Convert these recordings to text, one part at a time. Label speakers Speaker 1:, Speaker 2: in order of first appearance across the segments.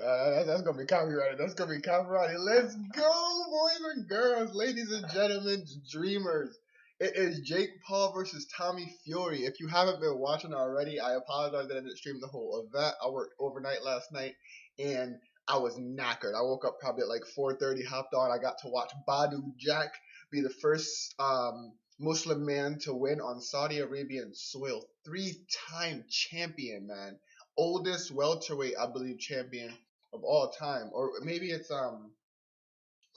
Speaker 1: That's gonna be copyrighted. That's gonna be copyrighted. Let's go, boys and girls, ladies and gentlemen, dreamers. It is Jake Paul versus Tommy Fury. If you haven't been watching already, I apologize that I didn't stream the whole event. I worked overnight last night and I was knackered. I woke up probably at like 4:30, hopped on. I got to watch Badu Jack be the first Muslim man to win on Saudi Arabian soil. Three-time champion, man. Oldest welterweight, I believe, champion of all time. Or maybe it's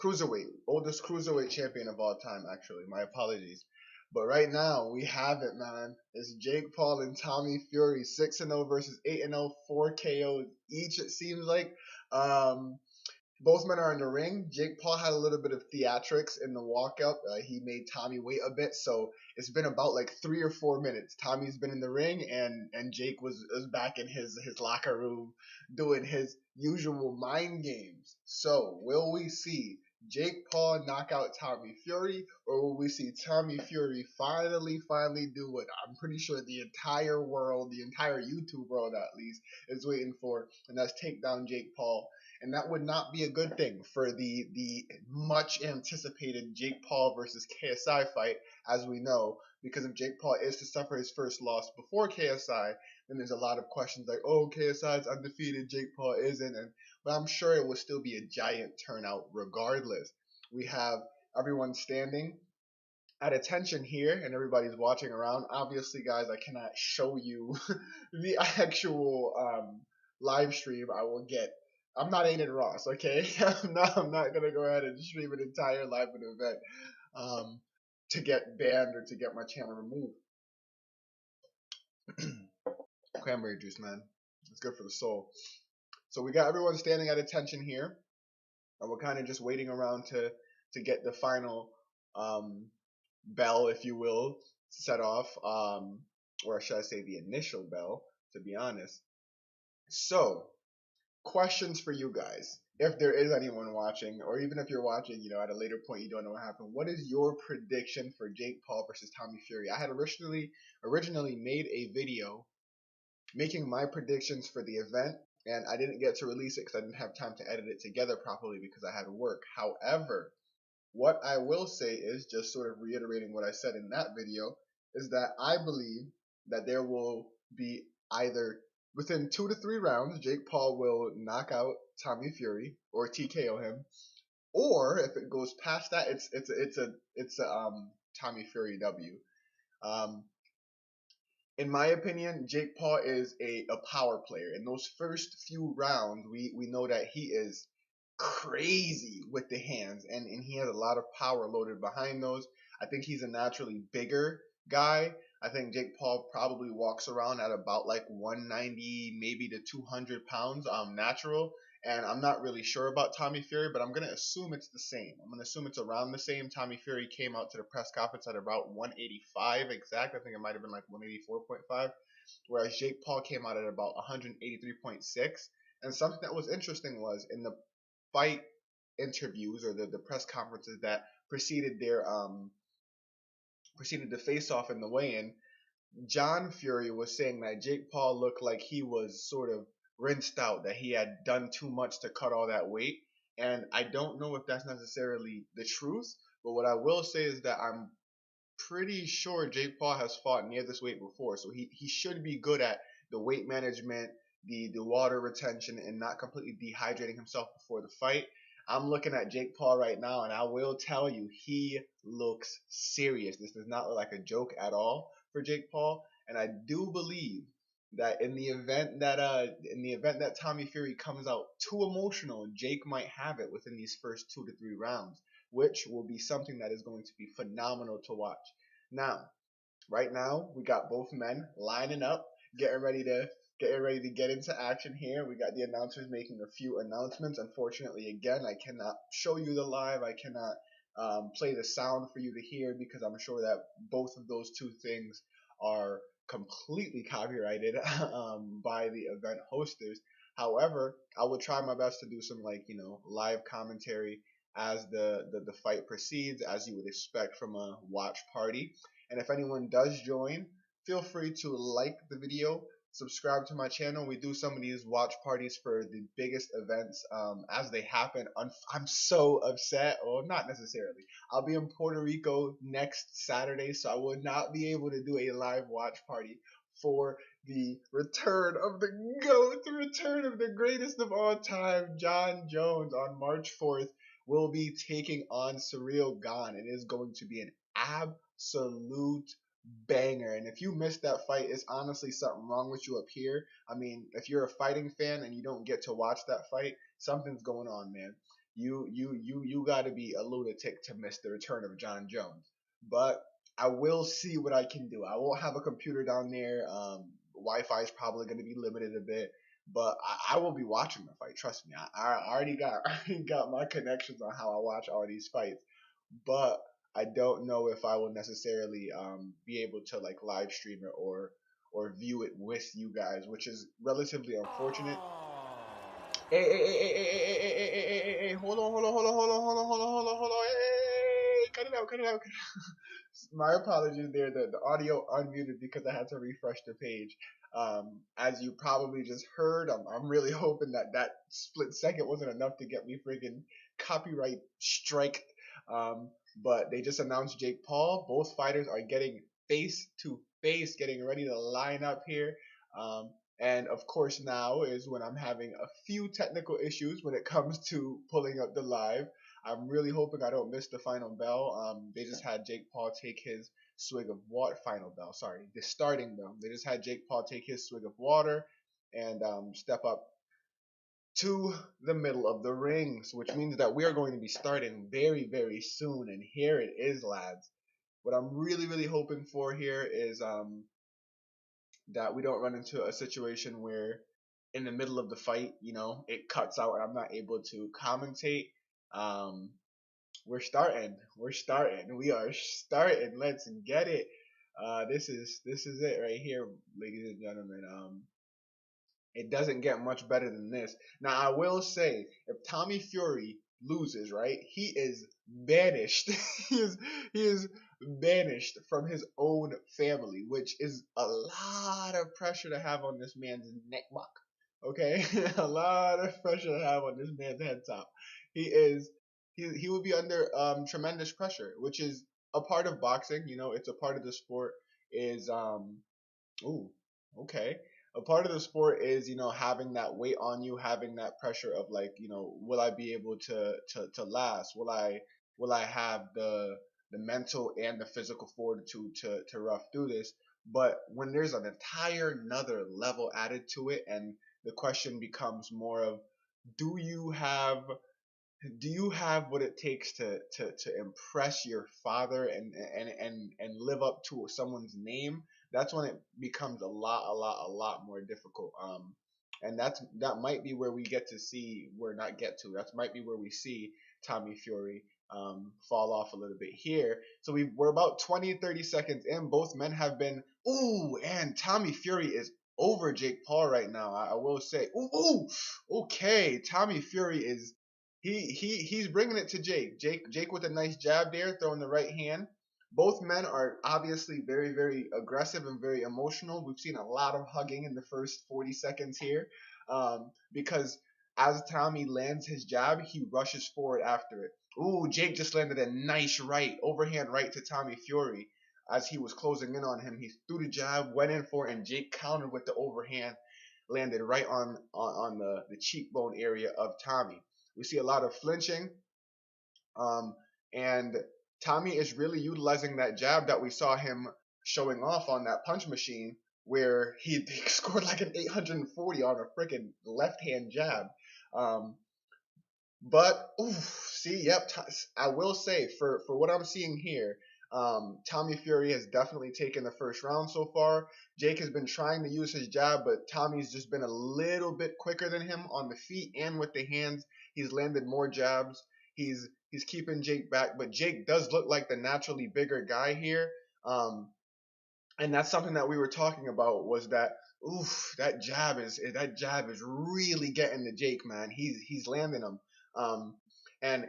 Speaker 1: cruiserweight. Oldest cruiserweight champion of all time, actually. My apologies. But right now, we have it, man. It's Jake Paul and Tommy Fury, 6-0 versus 8-0, 4 KOs each, it seems like. Um, both men are in the ring. Jake Paul had a little bit of theatrics in the walkout. He made Tommy wait a bit, so it's been about like 3 or 4 minutes. Tommy's been in the ring, and Jake was back in his locker room doing his usual mind games. So will we see Jake Paul knock out Tommy Fury, or will we see Tommy Fury finally do what I'm pretty sure the entire world, the entire YouTube world at least, is waiting for, and that's take down Jake Paul? And that would not be a good thing for the much anticipated Jake Paul versus KSI fight, as we know, because if Jake Paul is to suffer his first loss before KSI, then there's a lot of questions like, oh, KSI is undefeated, Jake Paul isn't, but I'm sure it will still be a giant turnout regardless. We have everyone standing at attention here, and everybody's watching around. Obviously, guys, I cannot show you the actual live stream. I'm not Aiden Ross, okay? I'm not gonna go ahead and stream an entire live event to get banned or to get my channel removed. Cranberry juice, man, it's good for the soul. So we got everyone standing at attention here, and we're kind of just waiting around to get the final bell, if you will, set off, or should I say the initial bell, to be honest. So, questions for you guys, if there is anyone watching, or even if you're watching, at a later point, you don't know what happened. What is your prediction for Jake Paul versus Tommy Fury? I had originally made a video making my predictions for the event, and I didn't get to release it because I didn't have time to edit it together properly because I had to work. However, what I will say is, just sort of reiterating what I said in that video, is that I believe that there will be either within 2 to 3 rounds, Jake Paul will knock out Tommy Fury or TKO him, or if it goes past that, it's a Tommy Fury W. In my opinion, Jake Paul is a power player. In those first few rounds, we know that he is crazy with the hands, and he has a lot of power loaded behind those. I think he's a naturally bigger guy. I think Jake Paul probably walks around at about like 190, maybe to 200 pounds natural. And I'm not really sure about Tommy Fury, but I'm going to assume it's the same. I'm going to assume it's around the same. Tommy Fury came out to the press conference at about 185 exact. I think it might have been like 184.5. Whereas Jake Paul came out at about 183.6. And something that was interesting was in the fight interviews, or the press conferences that preceded their preceded the face-off in the weigh-in, John Fury was saying that Jake Paul looked like he was sort of rinsed out, that he had done too much to cut all that weight. And I don't know if that's necessarily the truth, but what I will say is that I'm pretty sure Jake Paul has fought near this weight before, so he should be good at the weight management, the water retention, and not completely dehydrating himself before the fight. I'm looking at Jake Paul right now, and I will tell you, he looks serious. This does not look like a joke at all for Jake Paul, and I do believe that in the event that Tommy Fury comes out too emotional, Jake might have it within these first 2 to 3 rounds, which will be something that is going to be phenomenal to watch. Now, right now, we got both men lining up, getting ready to get into action here. We got the announcers making a few announcements. Unfortunately, again, I cannot show you the live. I cannot play the sound for you to hear because I'm sure that both of those two things are completely copyrighted by the event hosters. However, I will try my best to do some live commentary as the fight proceeds, as you would expect from a watch party. And if anyone does join, feel free to like the video, subscribe to my channel. We do some of these watch parties for the biggest events as they happen. I'm so upset. Well, not necessarily. I'll be in Puerto Rico next Saturday, so I will not be able to do a live watch party for the return of the GOAT, the return of the greatest of all time, John Jones, on March 4th. Will be taking on Surreal Gone. It is going to be an absolute banger. And if you missed that fight, it's honestly something wrong with you up here. I mean, if you're a fighting fan and you don't get to watch that fight, something's going on, man. You got to be a lunatic to miss the return of John Jones. But I will see what I can do. I won't have a computer down there. Wi-Fi is probably going to be limited a bit, but I will be watching the fight. Trust me. I already got I already got my connections on how I watch all these fights, but I don't know if I will necessarily be able to like live stream it or view it with you guys, which is relatively unfortunate. Hey, hold on, hey, cut it out, cut it out. My apologies there. The audio unmuted because I had to refresh the page. As you probably just heard, I'm really hoping that that split second wasn't enough to get me freaking copyright strike. But they just announced Jake Paul. Both fighters are getting face to face, getting ready to line up here. And of course, now is when I'm having a few technical issues when it comes to pulling up the live. I'm really hoping I don't miss the final bell. They just had Jake Paul take his swig of water. Final bell, sorry, the starting bell. They just had Jake Paul take his swig of water and step up to the middle of the rings, which means that we are going to be starting very, very soon. And here it is, lads. What I'm really, really hoping for here is that we don't run into a situation where in the middle of the fight, it cuts out and I'm not able to commentate. Um, we're starting. We're starting. We are starting. Let's get it. This is it right here, ladies and gentlemen. It doesn't get much better than this. Now I will say, if Tommy Fury loses, right, he is banished. he is banished from his own family, which is a lot of pressure to have on this man's neck. Okay, a lot of pressure to have on this man's head top. He is he will be under tremendous pressure, which is a part of boxing. It's a part of the sport. Is ooh, okay. A part of the sport is, having that weight on you, having that pressure of like, will I be able to last? Will I have the mental and the physical fortitude to rough through this? But when there's an entire another level added to it, and the question becomes more of, do you have do you have what it takes to impress your father and live up to someone's name? That's when it becomes a lot more difficult. And that might be where we get to see, where not get to, that might be where we see Tommy Fury fall off a little bit here. So we're about 20-30 seconds in. Both men have been, and Tommy Fury is over Jake Paul right now. I will say, okay, Tommy Fury is he's bringing it to Jake. Jake with a nice jab there, throwing the right hand. Both men are obviously very, very aggressive and very emotional. We've seen a lot of hugging in the first 40 seconds here, because as Tommy lands his jab, he rushes forward after it. Jake just landed a nice right, overhand right to Tommy Fury. As he was closing in on him, he threw the jab, went in for it, and Jake countered with the overhand, landed right on the cheekbone area of Tommy. We see a lot of flinching, and Tommy is really utilizing that jab that we saw him showing off on that punch machine, where he scored like an 840 on a freaking left hand jab. But see, yep. I will say, for what I'm seeing here, Tommy Fury has definitely taken the first round so far. Jake has been trying to use his jab, but Tommy's just been a little bit quicker than him on the feet and with the hands. He's landed more jabs. He's keeping Jake back, but Jake does look like the naturally bigger guy here. And that's something that we were talking about, was that that jab is really getting to Jake, man. He's landing them. And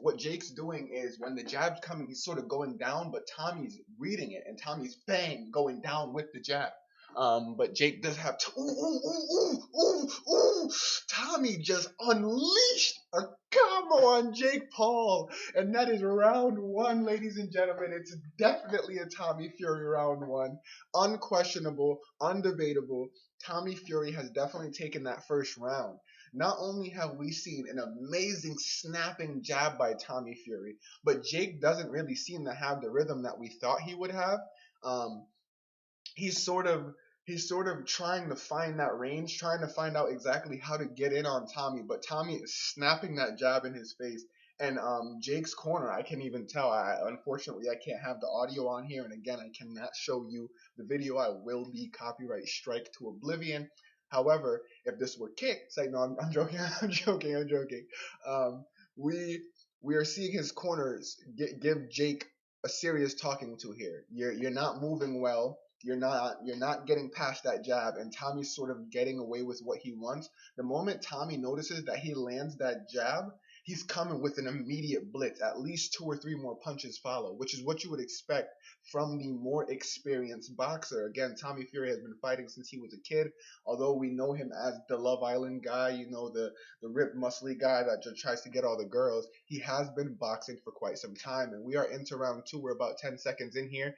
Speaker 1: what Jake's doing is, when the jab's coming, he's sort of going down, but Tommy's reading it, and Tommy's bang going down with the jab. But Jake does have ooh, ooh, ooh, ooh, ooh, ooh. Tommy just unleashed a combo on Jake Paul, and that is round one, ladies and gentlemen. It's definitely a Tommy Fury round one, unquestionable, undebatable. Tommy Fury has definitely taken that first round. Not only have we seen an amazing snapping jab by Tommy Fury, but Jake doesn't really seem to have the rhythm that we thought he would have. Um, he's sort of he's sort of trying to find that range, trying to find out exactly how to get in on Tommy, but Tommy is snapping that jab in his face. And Jake's corner, I can't even tell. Unfortunately, I can't have the audio on here, and again, I cannot show you the video. I will be copyright strike to oblivion. However, if this were kicked, it's like no, I'm joking, I'm joking, I'm joking. Um, we we are seeing his corners give Jake a serious talking to here. You're not moving well. You're not getting past that jab, and Tommy's sort of getting away with what he wants. The moment Tommy notices that he lands that jab, he's coming with an immediate blitz. At least two or three more punches follow, which is what you would expect from the more experienced boxer. Again, Tommy Fury has been fighting since he was a kid. Although we know him as the Love Island guy, the ripped, muscly guy that just tries to get all the girls. He has been boxing for quite some time, and we are into round two. We're about 10 seconds in here,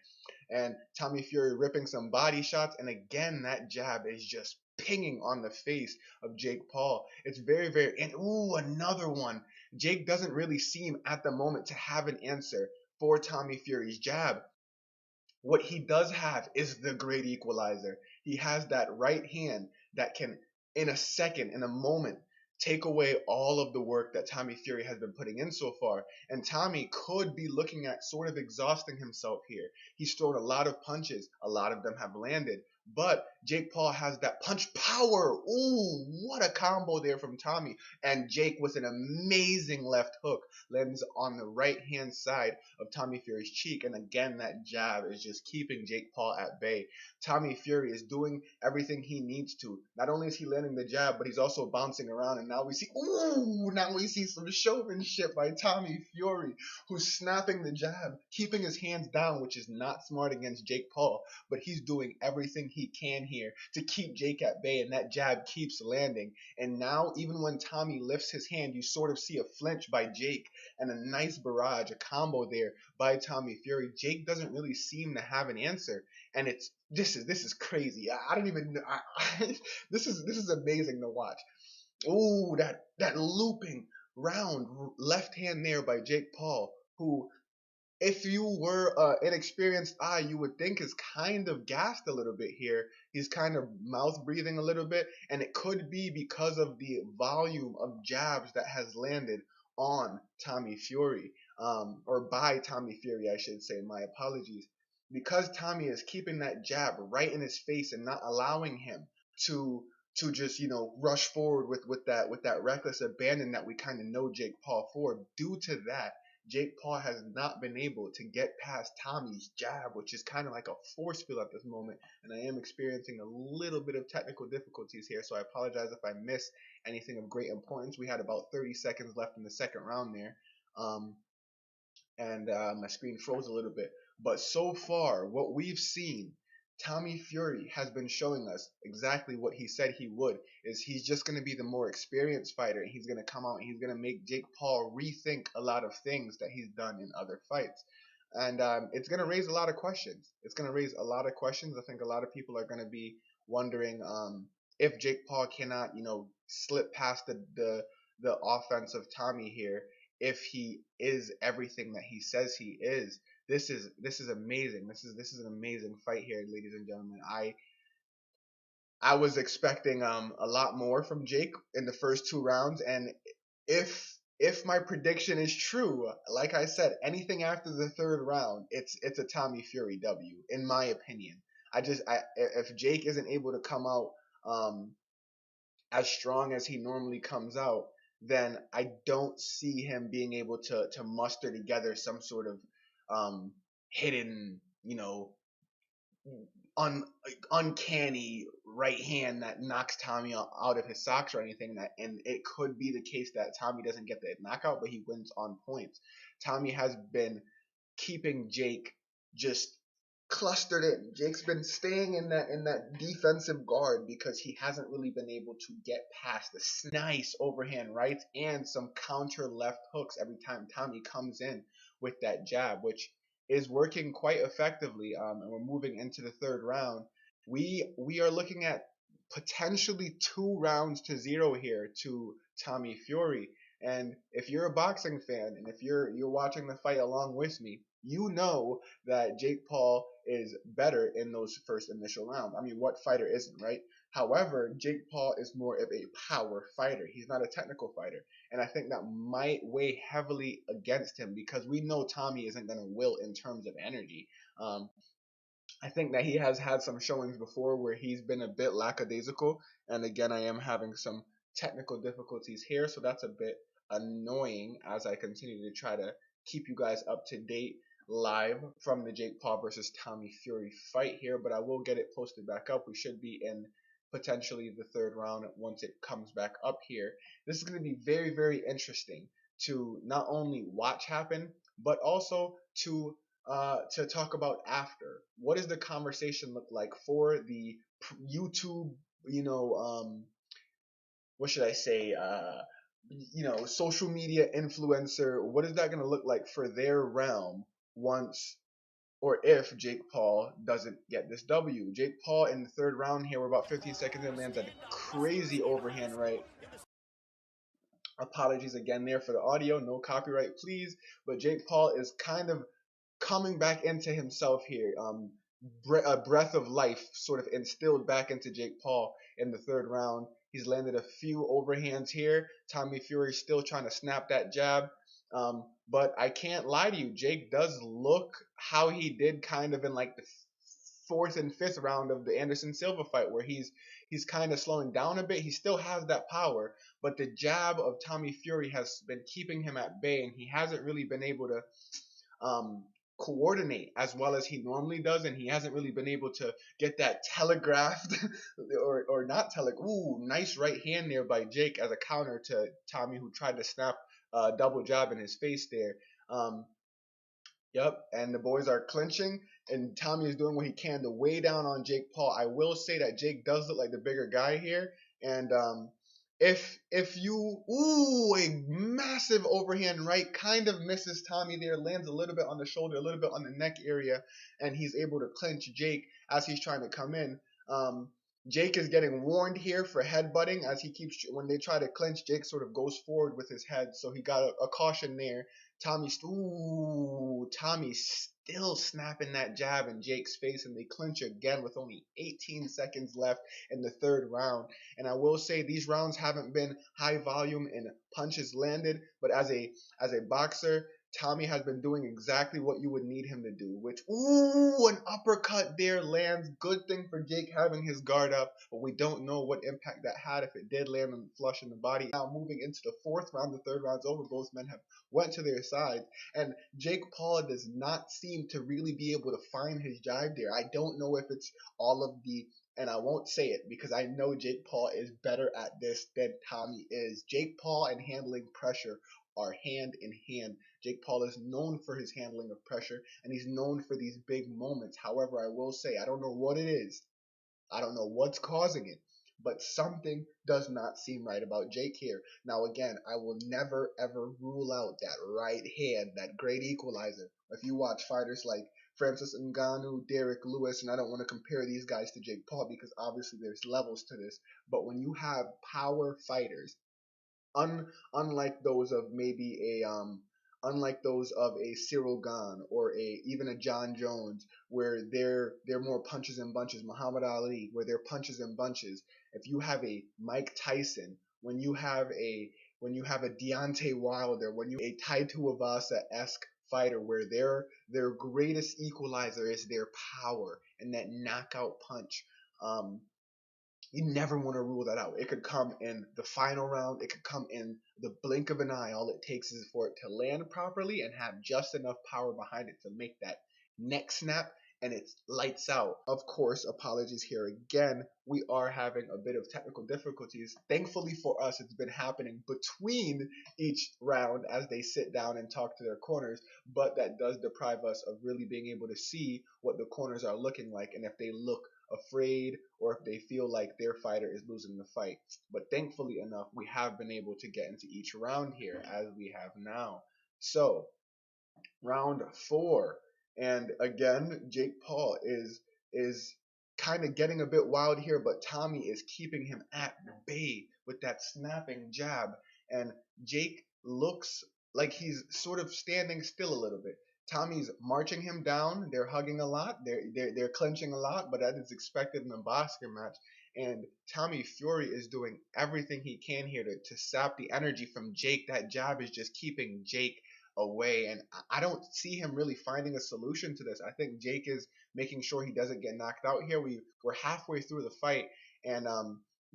Speaker 1: and Tommy Fury ripping some body shots, and again that jab is just pinging on the face of Jake Paul. It's very, very, and ooh, another one. Jake doesn't really seem at the moment to have an answer for Tommy Fury's jab. What he does have is the great equalizer. He has that right hand that can, in a second, in a moment, take away all of the work that Tommy Fury has been putting in so far. And Tommy could be looking at sort of exhausting himself here. He's thrown a lot of punches, a lot of them have landed. But Jake Paul has that punch power. Ooh, what a combo there from Tommy. And Jake with an amazing left hook lands on the right hand side of Tommy Fury's cheek. And again, that jab is just keeping Jake Paul at bay. Tommy Fury is doing everything he needs to. Not only is he landing the jab, but he's also bouncing around. And now we see some showmanship by Tommy Fury, who's snapping the jab, keeping his hands down, which is not smart against Jake Paul, but he's doing everything he can here to keep Jake at bay, and that jab keeps landing. And now, even when Tommy lifts his hand, you sort of see a flinch by Jake and a nice barrage, a combo there by Tommy Fury. Jake doesn't really seem to have an answer, and this is crazy. I don't even. This is amazing to watch. Ooh, that looping round left hand there by Jake Paul, who, if you were an inexperienced eye, you would think is kind of gassed a little bit here. He's kind of mouth breathing a little bit, and it could be because of the volume of jabs that has landed on Tommy Fury, or by Tommy Fury, I should say. My apologies. Because Tommy is keeping that jab right in his face and not allowing him to just rush forward with that reckless abandon that we kind of know Jake Paul for. Due to that, Jake Paul has not been able to get past Tommy's jab, which is kind of like a force field at this moment. And I am experiencing a little bit of technical difficulties here, so I apologize if I miss anything of great importance. We had about 30 seconds left in the second round there. And my screen froze a little bit. But so far, what we've seen, Tommy Fury has been showing us exactly what he said he would. Is he's just going to be the more experienced fighter, and he's going to come out and he's going to make Jake Paul rethink a lot of things that he's done in other fights. And it's going to raise a lot of questions. It's going to raise a lot of questions. I think a lot of people are going to be wondering if Jake Paul cannot, slip past the offense of Tommy here, if he is everything that he says he is. This is amazing. This is an amazing fight here, ladies and gentlemen. I was expecting a lot more from Jake in the first two rounds, and if my prediction is true, like I said, anything after the third round, it's a Tommy Fury W, in my opinion. If Jake isn't able to come out as strong as he normally comes out, then I don't see him being able to muster together some sort of hidden, un, uncanny right hand that knocks Tommy out of his socks or anything. And it could be the case that Tommy doesn't get the knockout, but he wins on points. Tommy has been keeping Jake just clustered in. Jake's been staying in that defensive guard because he hasn't really been able to get past this nice overhand right and some counter left hooks every time Tommy comes in with that jab, which is working quite effectively. And we're moving into the third round. We are looking at potentially 2 rounds to 0 here to Tommy Fury. And if you're a boxing fan and if you're watching the fight along with me, you know that Jake Paul is better in those first initial rounds. I mean, what fighter isn't, right? However, Jake Paul is more of a power fighter. He's not a technical fighter. And I think that might weigh heavily against him because we know Tommy isn't going to wilt in terms of energy. Um, I think that he has had some showings before where he's been a bit lackadaisical, and again, I am having some technical difficulties here, so that's a bit annoying as I continue to try to keep you guys up to date live from the Jake Paul versus Tommy Fury fight here, but I will get it posted back up. We should be in potentially the third round once it comes back up here. This is going to be very, very interesting to not only watch happen, but also to talk about after. What does the conversation look like for the YouTube, what should I say, social media influencer? What is that going to look like for their realm once or if Jake Paul doesn't get this W? Jake Paul in the third round here, we're about 15 seconds in, lands a crazy overhand right. Apologies again there for the audio, no copyright please, but Jake Paul is kind of coming back into himself here. A breath of life sort of instilled back into Jake Paul in the third round. He's landed a few overhands here. Tommy Fury still trying to snap that jab. But I can't lie to you, Jake does look how he did kind of in like the fourth and fifth round of the Anderson Silva fight, where he's kind of slowing down a bit. He still has that power, but the jab of Tommy Fury has been keeping him at bay, and he hasn't really been able to coordinate as well as he normally does, and he hasn't really been able to get that telegraphed or not Ooh, nice right hand there by Jake as a counter to Tommy, who tried to snap a double jab in his face there. Yep, and the boys are clinching, and Tommy is doing what he can to weigh down on Jake Paul. I will say that Jake does look like the bigger guy here, and if you a massive overhand right kind of misses Tommy there, lands a little bit on the shoulder, a little bit on the neck area, and he's able to clinch Jake as he's trying to come in. Jake is getting warned here for headbutting as he keeps, when they try to clinch, Jake sort of goes forward with his head, so he got a caution there. Tommy still snapping that jab in Jake's face, and they clinch again with only 18 seconds left in the third round. And I will say these rounds haven't been high volume in punches landed, but as a boxer, Tommy has been doing exactly what you would need him to do, which, an uppercut there lands. Good thing for Jake having his guard up, but we don't know what impact that had if it did land him flush in the body. Now moving into the fourth round, the third round's over. Both men have went to their sides, and Jake Paul does not seem to really be able to find his jive there. I don't know if it's all of the, and I won't say it because I know Jake Paul is better at this than Tommy is. Jake Paul and handling pressure are hand in hand. Jake Paul is known for his handling of pressure, and he's known for these big moments. However, I will say, I don't know what it is. I don't know what's causing it, but something does not seem right about Jake here. Now, again, I will never, ever rule out that right hand, that great equalizer. If you watch fighters like Francis Ngannou, Derek Lewis, and I don't want to compare these guys to Jake Paul because obviously there's levels to this, but when you have power fighters, unlike those of maybe unlike those of a Cyril Gane or even a John Jones, where they're more punches and bunches, Muhammad Ali, where they're punches and bunches. If you have a Mike Tyson, when you have a Deontay Wilder, when you a Tai Tuivasa-esque fighter, where their greatest equalizer is their power and that knockout punch. You never want to rule that out. It could come in the final round. It could come in the blink of an eye. All it takes is for it to land properly and have just enough power behind it to make that neck snap and it's lights out. Of course, apologies here again. We are having a bit of technical difficulties. Thankfully for us, it's been happening between each round as they sit down and talk to their corners, but that does deprive us of really being able to see what the corners are looking like and if they look afraid or if they feel like their fighter is losing the fight. But thankfully enough, we have been able to get into each round here as we have now. So round 4, and again Jake Paul is kind of getting a bit wild here, but Tommy is keeping him at bay with that snapping jab, and Jake looks like he's sort of standing still a little bit. Tommy's marching him down. They're hugging a lot. They're clenching a lot, but that is expected in a boxing match. And Tommy Fury is doing everything he can here to sap the energy from Jake. That jab is just keeping Jake away, and I don't see him really finding a solution to this. I think Jake is making sure he doesn't get knocked out here. We're halfway through the fight, and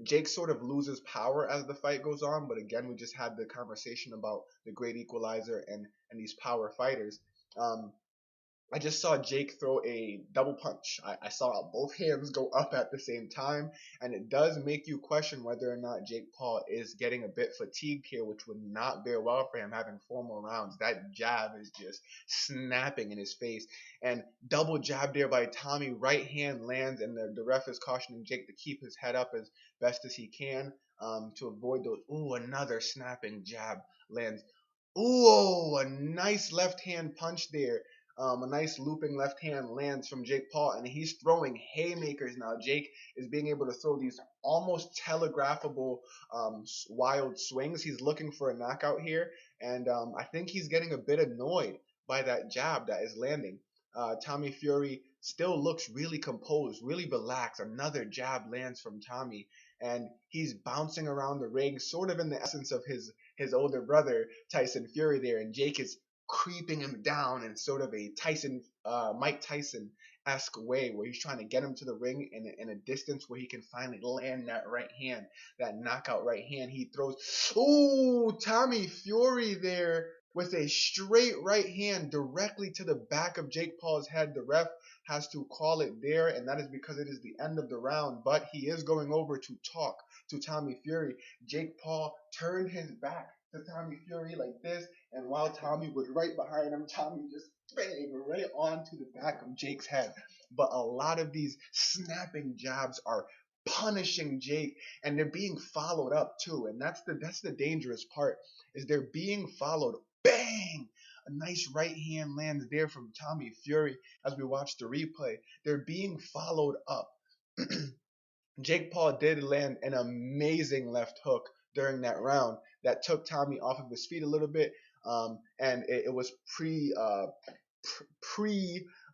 Speaker 1: Jake sort of loses power as the fight goes on. But again, we just had the conversation about the great equalizer and these power fighters. Um, I just saw Jake throw a double punch. I saw both hands go up at the same time, and it does make you question whether or not Jake Paul is getting a bit fatigued here, which would not bear well for him having 4 more rounds. That jab is just snapping in his face. And double jab there by Tommy. Right hand lands, and the ref is cautioning Jake to keep his head up as best as he can to avoid those. Ooh, another snapping jab lands. Ooh, a nice left hand punch there. A nice looping left hand lands from Jake Paul, and he's throwing haymakers now. Jake is being able to throw these almost telegraphable wild swings. He's looking for a knockout here, and I think he's getting a bit annoyed by that jab that is landing. Tommy Fury still looks really composed, really relaxed. Another jab lands from Tommy, and he's bouncing around the ring, sort of in the essence of his older brother Tyson Fury there, and Jake is creeping him down in sort of a Mike Tyson-esque way, where he's trying to get him to the ring in a distance where he can finally land that right hand, that knockout right hand. He throws, ooh, Tommy Fury there with a straight right hand directly to the back of Jake Paul's head. The ref has to call it there, and that is because it is the end of the round, but he is going over to talk to Tommy Fury. Jake Paul turned his back to Tommy Fury like this, and while Tommy was right behind him, Tommy just bang right onto the back of Jake's head. But a lot of these snapping jabs are punishing Jake, and they're being followed up too, and that's the dangerous part, is they're being followed. Bang! A nice right hand lands there from Tommy Fury as we watch the replay. They're being followed up. Jake Paul did land an amazing left hook during that round that took Tommy off of his feet a little bit, and it was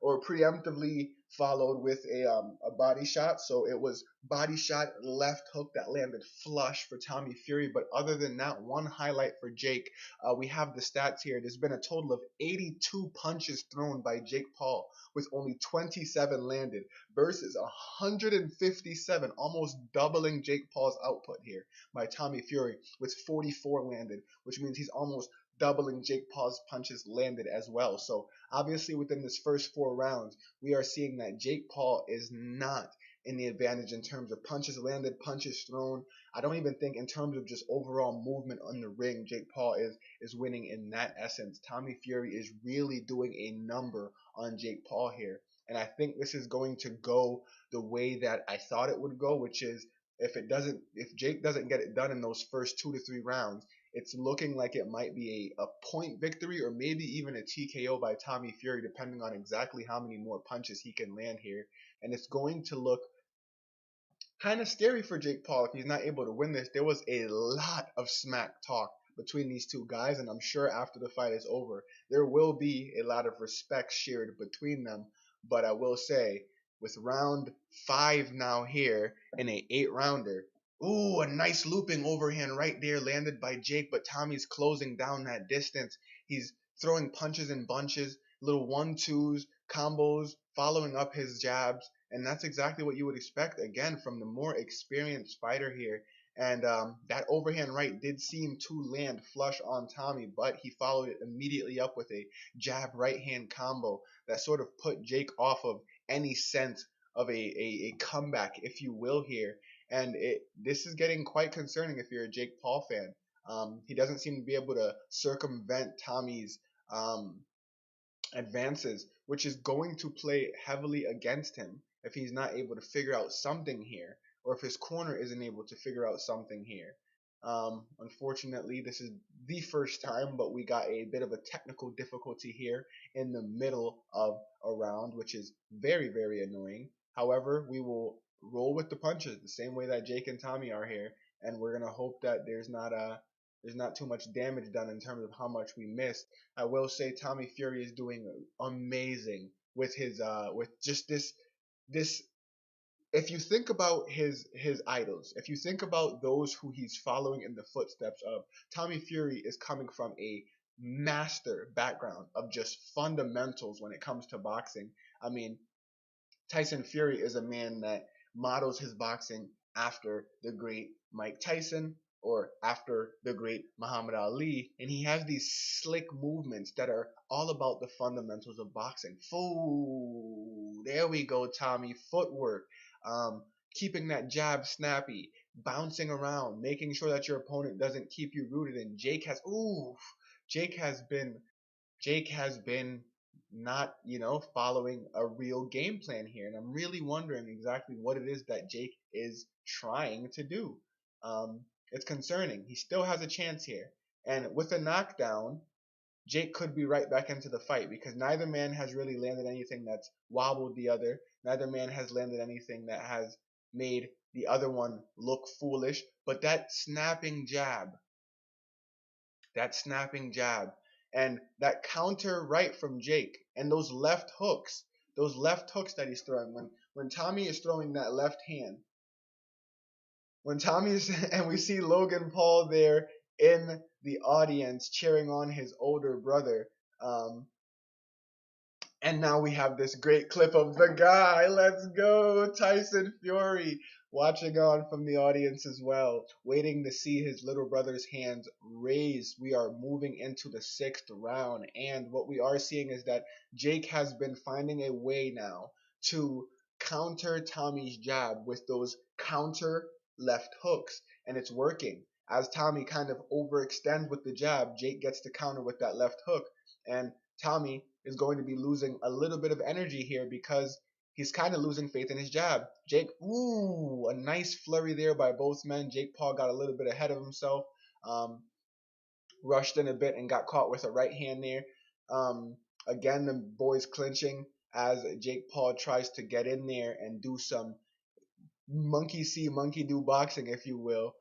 Speaker 1: preemptively followed with a body shot. So it was body shot left hook that landed flush for Tommy Fury. But other than that, one highlight for Jake, we have the stats here. There's been a total of 82 punches thrown by Jake Paul, with only 27 landed, versus 157, almost doubling Jake Paul's output here by Tommy Fury with 44 landed, which means he's almost doubling Jake Paul's punches landed as well. So obviously within this first 4 rounds, we are seeing that Jake Paul is not in the advantage in terms of punches landed, punches thrown. I don't even think in terms of just overall movement on the ring, Jake Paul is winning in that essence. Tommy Fury is really doing a number on Jake Paul here. And I think this is going to go the way that I thought it would go, which is if Jake doesn't get it done in those first 2 to 3 rounds, it's looking like it might be a point victory or maybe even a TKO by Tommy Fury, depending on exactly how many more punches he can land here. And it's going to look kind of scary for Jake Paul if he's not able to win this. There was a lot of smack talk between these two guys, and I'm sure after the fight is over, there will be a lot of respect shared between them. But I will say, with round 5 now here in a 8-rounder, ooh, a nice looping overhand right there landed by Jake, but Tommy's closing down that distance. He's throwing punches in bunches, little 1-2s, combos, following up his jabs, and that's exactly what you would expect, again, from the more experienced fighter here. And that overhand right did seem to land flush on Tommy, but he followed it immediately up with a jab right hand combo that sort of put Jake off of any sense of a comeback, if you will, here. And this is getting quite concerning if you're a Jake Paul fan. He doesn't seem to be able to circumvent Tommy's um, advances, which is going to play heavily against him if he's not able to figure out something here, or if his corner isn't able to figure out something here. Unfortunately, this is the first time, but we got a bit of a technical difficulty here in the middle of a round, which is very, very annoying. However, we will roll with the punches the same way that Jake and Tommy are here, and we're gonna hope that there's not too much damage done in terms of how much we missed. I will say Tommy Fury is doing amazing with his with just this. If you think about his idols, if you think about those who he's following in the footsteps of, Tommy Fury is coming from a master background of just fundamentals when it comes to boxing. I mean, Tyson Fury is a man that models his boxing after the great Mike Tyson or after the great Muhammad Ali, and he has these slick movements that are all about the fundamentals of boxing. There we go, Tommy. Footwork, um, keeping that jab snappy, bouncing around, making sure that your opponent doesn't keep you rooted. And Jake has been Jake has been not, following a real game plan here. And I'm really wondering exactly what it is that Jake is trying to do. It's concerning. He still has a chance here. And with a knockdown, Jake could be right back into the fight because neither man has really landed anything that's wobbled the other. Neither man has landed anything that has made the other one look foolish. But that snapping jab, and that counter right from Jake, and those left hooks that he's throwing. When Tommy is throwing that left hand, when Tommy is, and we see Logan Paul there in the audience cheering on his older brother. Um, and now we have this great clip of the guy. Let's go, Tyson Fury, watching on from the audience as well, waiting to see his little brother's hands raised. We are moving into the 6th round, and what we are seeing is that Jake has been finding a way now to counter Tommy's jab with those counter left hooks, and it's working. As Tommy kind of overextends with the jab, Jake gets to counter with that left hook, and Tommy is going to be losing a little bit of energy here because he's kind of losing faith in his jab. Jake, a nice flurry there by both men. Jake Paul got a little bit ahead of himself, rushed in a bit and got caught with a right hand there. Again, the boys clinching as Jake Paul tries to get in there and do some monkey see, monkey do boxing, if you will.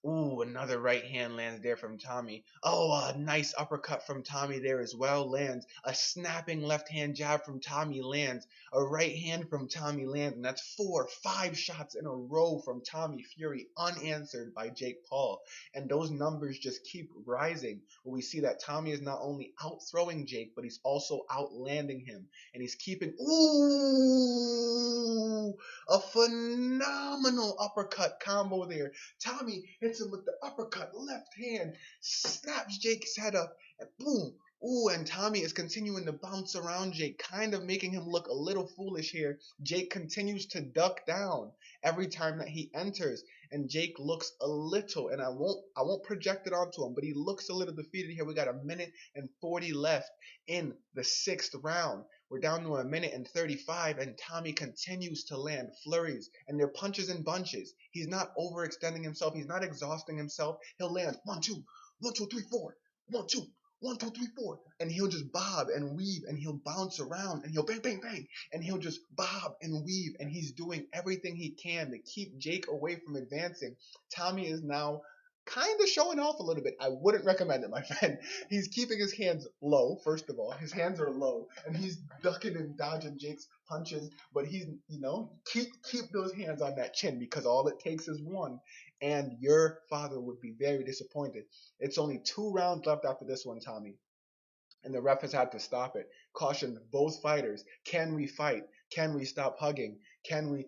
Speaker 1: Another right hand lands there from Tommy. A nice uppercut from Tommy there as well lands. A snapping left hand jab from Tommy lands. A right hand from Tommy lands. And that's 5 shots in a row from Tommy Fury unanswered by Jake Paul. And those numbers just keep rising. Where we see that Tommy is not only out throwing Jake, but he's also outlanding him. And he's keeping, a phenomenal uppercut combo there. Tommy hits him with the uppercut, left hand, snaps Jake's head up, and boom. And Tommy is continuing to bounce around Jake, kind of making him look a little foolish here. Jake continues to duck down every time that he enters, and Jake looks a little, and I won't project it onto him, but he looks a little defeated here. We got 1:40 left in the 6th round. We're down to 1:35, and Tommy continues to land flurries, and they're punches and bunches. He's not overextending himself. He's not exhausting himself. He'll land 1, 2, 1, 2, 3, 4, 1, 2, 1, 2, 3, 4, and he'll just bob and weave, and he'll bounce around, and he'll bang, bang, bang, and he'll just bob and weave, and he's doing everything he can to keep Jake away from advancing. Tommy is now kind of showing off a little bit. I wouldn't recommend it, my friend. He's keeping his hands low, first of all. His hands are low, and he's ducking and dodging Jake's punches, but he's, keep those hands on that chin because all it takes is one, and your father would be very disappointed. It's only 2 rounds left after this one, Tommy, and the ref has had to stop it. Cautioned both fighters. Can we fight? Can we stop hugging? Can we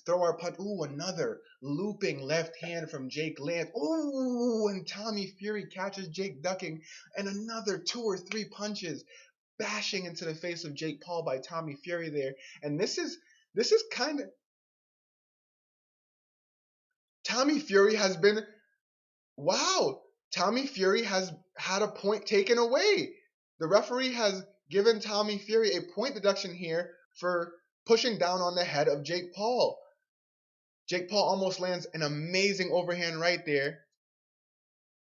Speaker 1: throw our punch? Another looping left hand from Jake lands. And Tommy Fury catches Jake ducking, and another 2 or 3 punches. bashing into the face of Jake Paul by Tommy Fury there. And this is kind of, Tommy Fury has been, wow, Tommy Fury has had a point taken away. The referee has given Tommy Fury a point deduction here for pushing down on the head of Jake Paul. Jake Paul almost lands an amazing overhand right there,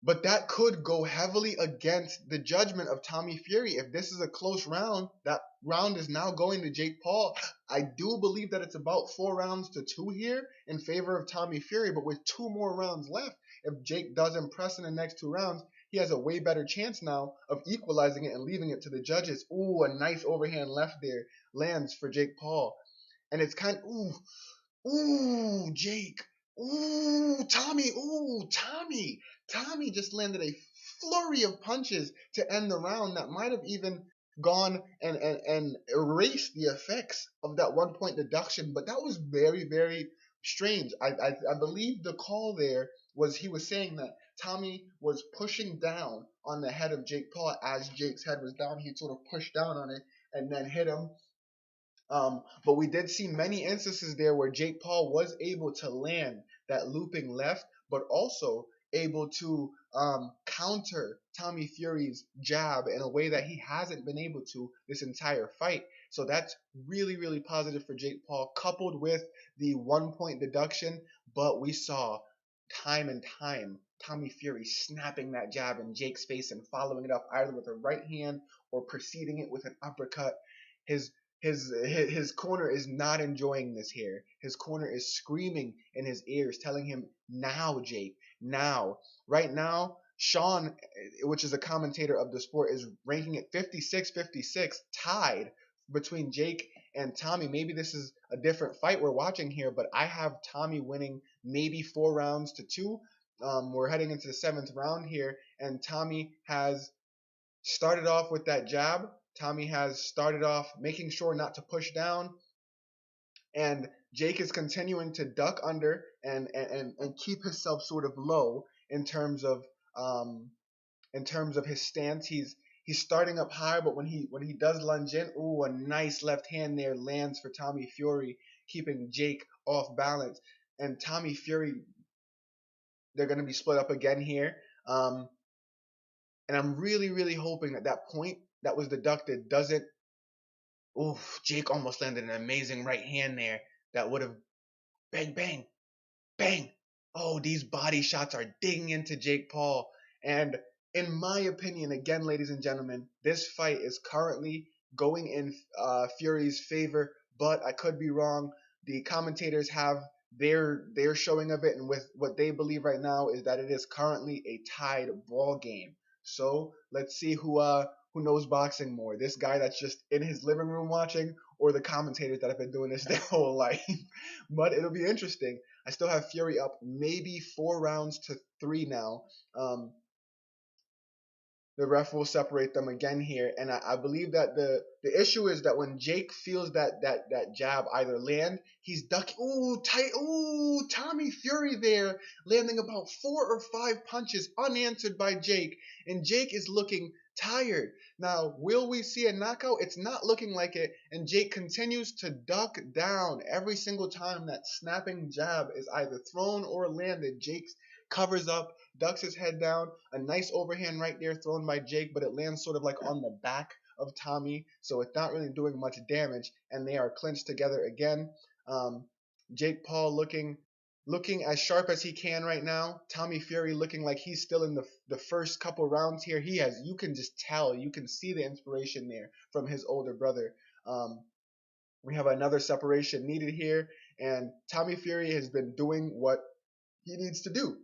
Speaker 1: but that could go heavily against the judgment of Tommy Fury. If this is a close round, that round is now going to Jake Paul. I do believe that it's about 4-2 here in favor of Tommy Fury, but with 2 more rounds left, if Jake does impress in the next 2 rounds, he has a way better chance now of equalizing it and leaving it to the judges. Ooh, a nice overhand left there lands for Jake Paul. And it's kind of, ooh, Jake. Ooh, Tommy. Ooh, Tommy. Tommy just landed a flurry of punches to end the round that might have even gone and erased the effects of that 1 point deduction. But that was very, very strange. I believe the call there was he was saying that Tommy was pushing down on the head of Jake Paul. As Jake's head was down, he sort of pushed down on it and then hit him. But we did see many instances there where Jake Paul was able to land that looping left, but also able to counter Tommy Fury's jab in a way that he hasn't been able to this entire fight. So that's really, really positive for Jake Paul, coupled with the 1 point deduction. But we saw time and time Tommy Fury snapping that jab in Jake's face and following it up either with a right hand or preceding it with an uppercut. His corner is not enjoying this here. His corner is screaming in his ears, telling him, now, Jake, now. Right now, Sean, which is a commentator of the sport, is ranking it 56-56, tied between Jake and Tommy. Maybe this is a different fight we're watching here, but I have Tommy winning maybe 4-2. We're heading into the 7th round here, and Tommy has started off with that jab. Tommy has started off making sure not to push down, and Jake is continuing to duck under and keep himself sort of low in terms of his stance. He's starting up high, but when he does lunge in, ooh, a nice left hand there lands for Tommy Fury, keeping Jake off balance. And Tommy Fury, they're going to be split up again here. And I'm really, really hoping that that point that was deducted doesn't. Oof, Jake almost landed an amazing right hand there that would have bang, bang, bang. Oh, these body shots are digging into Jake Paul. And in my opinion, again, ladies and gentlemen, this fight is currently going in Fury's favor, but I could be wrong. The commentators have their showing of it, and with what they believe right now is that it is currently a tied ball game. So let's see who knows boxing more. This guy that's just in his living room watching, or the commentators that have been doing this their whole life. But it'll be interesting. I still have Fury up maybe 4-3 now. The ref will separate them again here, and I believe that the issue is that when Jake feels that jab either land, he's ducking. Ooh, tight. Ooh, Tommy Fury there landing about 4 or 5 punches unanswered by Jake, and Jake is looking tired. Now, will we see a knockout? It's not looking like it, and Jake continues to duck down every single time that snapping jab is either thrown or landed. Jake covers up, ducks his head down, a nice overhand right there thrown by Jake, but it lands sort of like on the back of Tommy, so it's not really doing much damage, and they are clinched together again. Jake Paul looking as sharp as he can right now. Tommy Fury looking like he's still in the first couple rounds here. You can just tell, you can see the inspiration there from his older brother. We have another separation needed here, and Tommy Fury has been doing what he needs to do.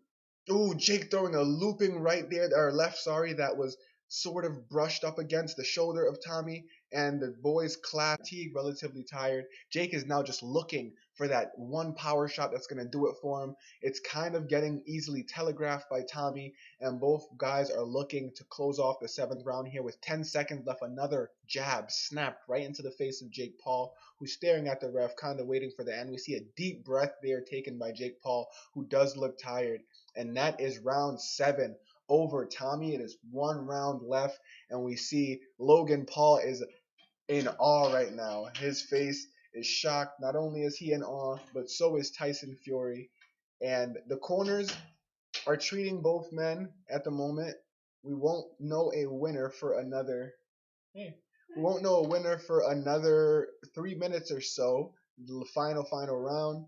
Speaker 1: Ooh, Jake throwing a looping right there, or left, sorry, that was sort of brushed up against the shoulder of Tommy, and the boys fatigued, relatively tired. Jake is now just looking for that one power shot that's going to do it for him. It's kind of getting easily telegraphed by Tommy, and both guys are looking to close off the 7th round here with 10 seconds left. Another jab snapped right into the face of Jake Paul, who's staring at the ref, kind of waiting for the end. We see a deep breath there taken by Jake Paul, who does look tired. And that is round 7 over Tommy. It is 1 round left, and we see Logan Paul is in awe right now. His face is shocked. Not only is he in awe, but so is Tyson Fury. And the corners are treating both men at the moment. We won't know a winner for another. Hey, we won't know a winner for another 3 minutes or so. The final round.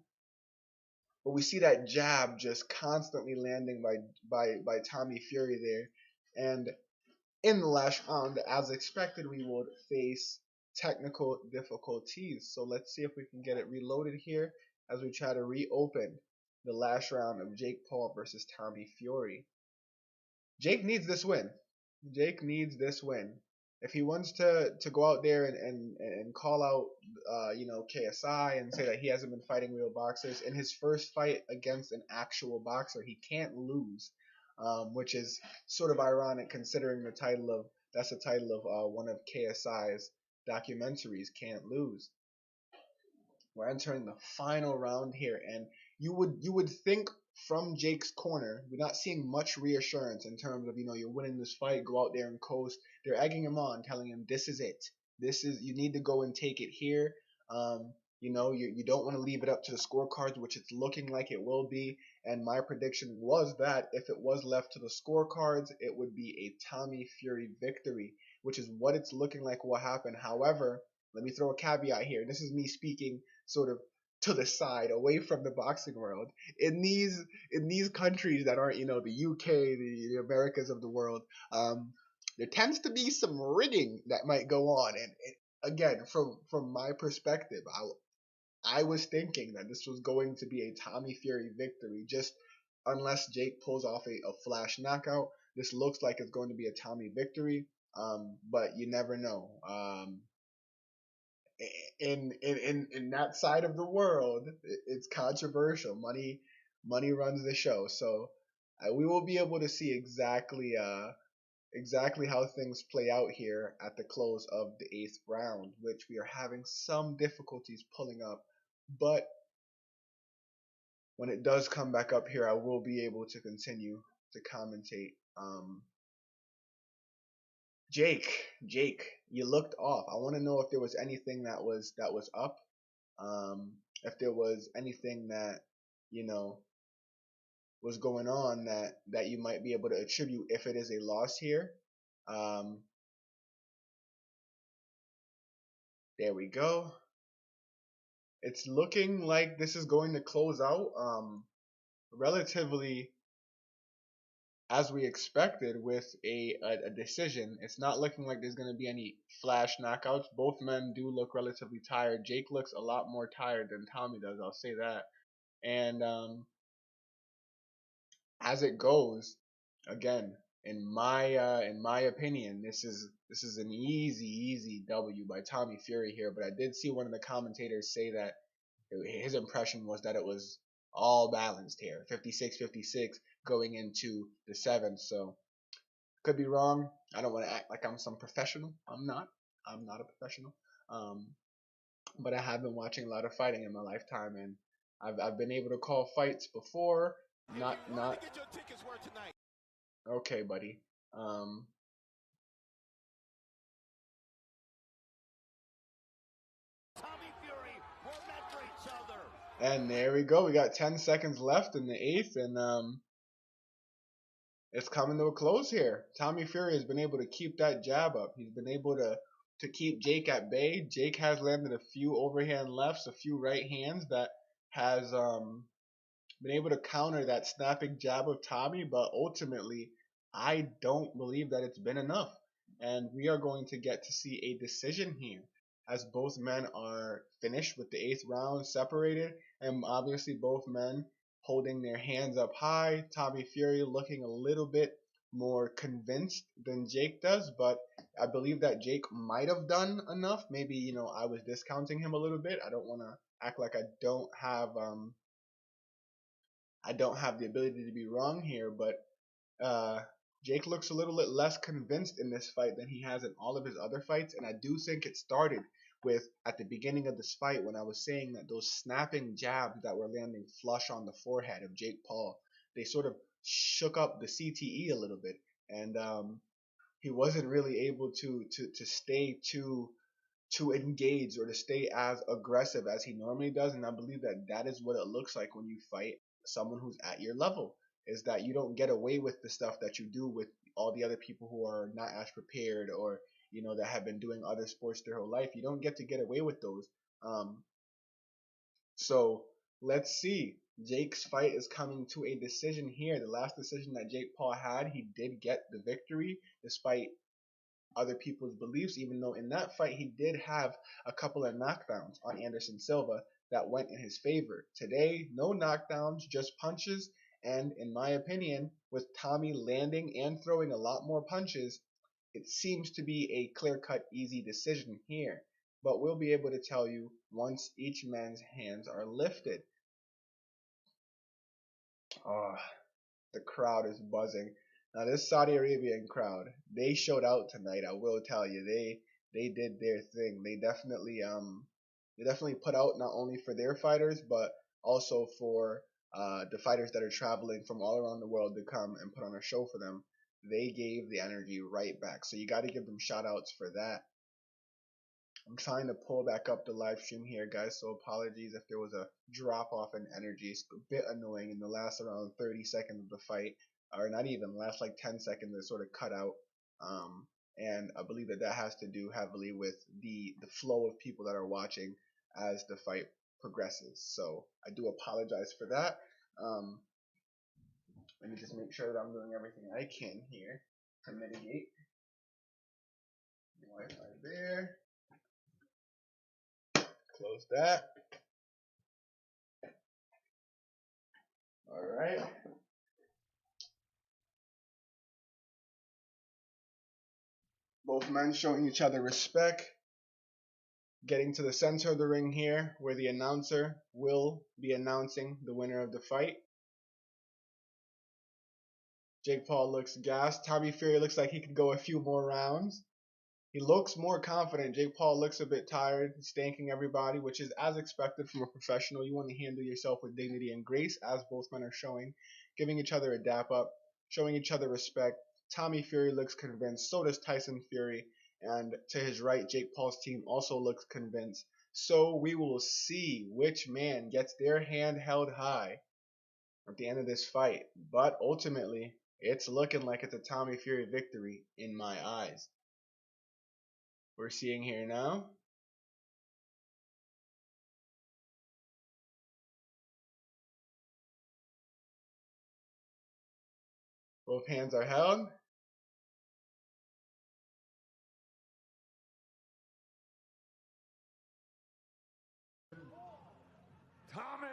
Speaker 1: But we see that jab just constantly landing by Tommy Fury there. And in the last round, as expected, we would face technical difficulties. So let's see if we can get it reloaded here as we try to reopen the last round of Jake Paul versus Tommy Fury. Jake needs this win. Jake needs this win. If he wants to go out there and call out, KSI and say that he hasn't been fighting real boxers in his first fight against an actual boxer, he can't lose, which is sort of ironic considering the title of one of KSI's documentaries, Can't Lose. We're entering the final round here, and you would think from Jake's corner, we're not seeing much reassurance in terms of, you're winning this fight, go out there and coast. They're egging him on, telling him this is it. You need to go and take it here. You don't want to leave it up to the scorecards, which it's looking like it will be. And my prediction was that if it was left to the scorecards, it would be a Tommy Fury victory, which is what it's looking like will happen. However, let me throw a caveat here. This is me speaking sort of to the side, away from the boxing world. In these countries that aren't, the UK, the Americas of the world, there tends to be some rigging that might go on. And again, from my perspective, I was thinking that this was going to be a Tommy Fury victory, just unless Jake pulls off a flash knockout. This looks like it's going to be a Tommy victory, but you never know. In that side of the world, it's controversial. Money runs the show, so we will be able to see exactly how things play out here at the close of the 8th round, which we are having some difficulties pulling up, but when it does come back up here, I will be able to continue to commentate. Jake, you looked off. I want to know if there was anything that was up. If there was anything that was going on that you might be able to attribute if it is a loss here. There we go. It's looking like this is going to close out relatively as we expected with a decision. It's not looking like there's going to be any flash knockouts. Both men do look relatively tired. Jake looks a lot more tired than Tommy does, I'll say that. And as it goes, again, in my opinion, this is an easy W by Tommy Fury here. But I did see one of the commentators say that his impression was that it was all balanced here, 56-56 going into the 7th. So could be wrong. I don't want to act like I'm some professional. I'm not a professional. But I have been watching a lot of fighting in my lifetime, and I've been able to call fights before. Not okay, buddy. And there we go. We got 10 seconds left in the 8th, and it's coming to a close here. Tommy Fury has been able to keep that jab up. He's been able to keep Jake at bay. Jake has landed a few overhand lefts, a few right hands that has been able to counter that snapping jab of Tommy, but ultimately, I don't believe that it's been enough. And we are going to get to see a decision here, as both men are finished with the 8th round, separated, and obviously both men holding their hands up high. Tommy Fury looking a little bit more convinced than Jake does, but I believe that Jake might have done enough. Maybe, I was discounting him a little bit. I don't want to act like I don't have the ability to be wrong here, but Jake looks a little bit less convinced in this fight than he has in all of his other fights, and I do think it started with at the beginning of this fight when I was saying that those snapping jabs that were landing flush on the forehead of Jake Paul, they sort of shook up the CTE a little bit, and he wasn't really able to stay too engaged or to stay as aggressive as he normally does. And I believe that that is what it looks like when you fight someone who's at your level, is that you don't get away with the stuff that you do with all the other people who are not as prepared, or that have been doing other sports their whole life. You don't get away with those. um, so let's see. Jake's fight is coming to a decision here. The last decision that Jake Paul had, he did get the victory despite other people's beliefs, even though in that fight he did have a couple of knockdowns on Anderson Silva that went in his favor. Today, no knockdowns, just punches, and in my opinion, with Tommy landing and throwing a lot more punches, it seems to be a clear-cut, easy decision here. But we'll be able to tell you once each man's hands are lifted. Oh, the crowd is buzzing. Now this Saudi Arabian crowd, they showed out tonight. I will tell you, they did their thing. They definitely put out not only for their fighters, but also for the fighters that are traveling from all around the world to come and put on a show for them. They gave the energy right back. So you got to give them shout outs for that. I'm trying to pull back up the live stream here, guys, so apologies if there was a drop off in energy. It's a bit annoying in the last around 30 seconds of the fight, or not even, last like 10 seconds it sort of cut out. And I believe that has to do heavily with the flow of people that are watching as the fight progresses. So I do apologize for that. Let me just make sure that I'm doing everything I can here to mitigate. Wi-Fi there. Close that. All right. Both men showing each other respect. Getting to the center of the ring here, where the announcer will be announcing the winner of the fight. Jake Paul looks gassed. Tommy Fury looks like he could go a few more rounds. He looks more confident. Jake Paul looks a bit tired, stanking everybody, which is as expected from a professional. You want to handle yourself with dignity and grace, as both men are showing, giving each other a dap up, showing each other respect. Tommy Fury looks convinced. So does Tyson Fury. And to his right, Jake Paul's team also looks convinced. So we will see which man gets their hand held high at the end of this fight. But ultimately, it's looking like it's a Tommy Fury victory in my eyes. We're seeing here now. Both hands are held. Tommy!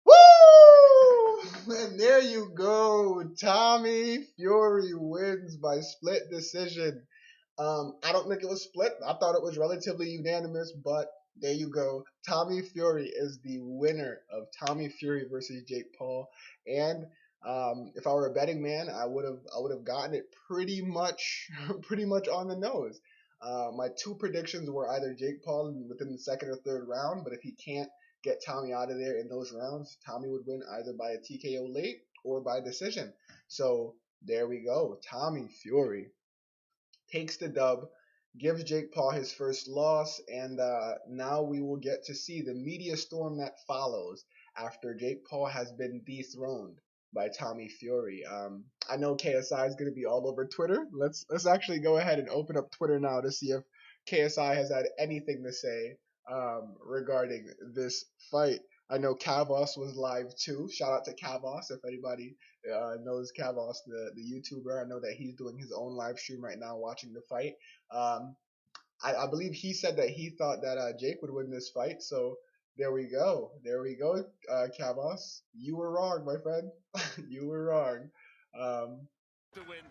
Speaker 1: Woo! And there you go. Tommy Fury wins by split decision. I don't think it was split. I thought it was relatively unanimous, but there you go. Tommy Fury is the winner of Tommy Fury versus Jake Paul. And if I were a betting man, I would have gotten it pretty much on the nose. My two predictions were either Jake Paul within the second or third round, but if he can't get Tommy out of there in those rounds, Tommy would win either by a TKO late or by decision. So there we go. Tommy Fury takes the dub, gives Jake Paul his first loss, and now we will get to see the media storm that follows after Jake Paul has been dethroned by Tommy Fury. I know KSI is going to be all over Twitter. Let's actually go ahead and open up Twitter now to see if KSI has had anything to say regarding this fight. I know Kavos was live too. Shout out to Kavos if anybody knows Kavos, the YouTuber. I know that he's doing his own live stream right now watching the fight. I believe he said that he thought that Jake would win this fight. So there we go. There we go, Kavos. You were wrong, my friend. You were wrong. To win.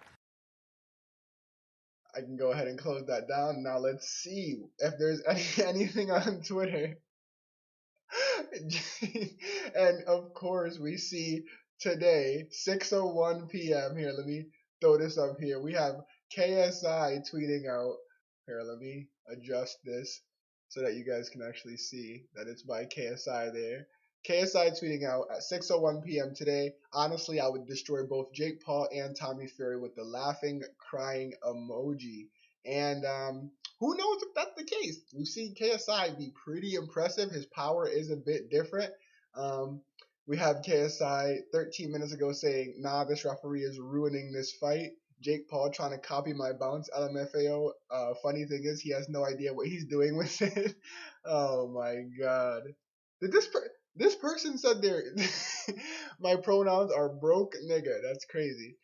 Speaker 1: I can go ahead and close that down. Now let's see if there's anything on Twitter. And of course, we see today, 6:01 p.m. Here, let me throw this up here. We have KSI tweeting out. Here, let me adjust this so that you guys can actually see that it's by KSI there. KSI tweeting out at 6:01 p.m. today. Honestly, I would destroy both Jake Paul and Tommy Fury with the laughing, crying emoji. And who knows if that's the case? We've seen KSI be pretty impressive. His power is a bit different. Um, we have KSI 13 minutes ago saying, "Nah, this referee is ruining this fight." Jake Paul trying to copy my bounce, LMFAO. Funny thing is, he has no idea what he's doing with it. Oh my god. Did this person said they're my pronouns are broke nigga. That's crazy.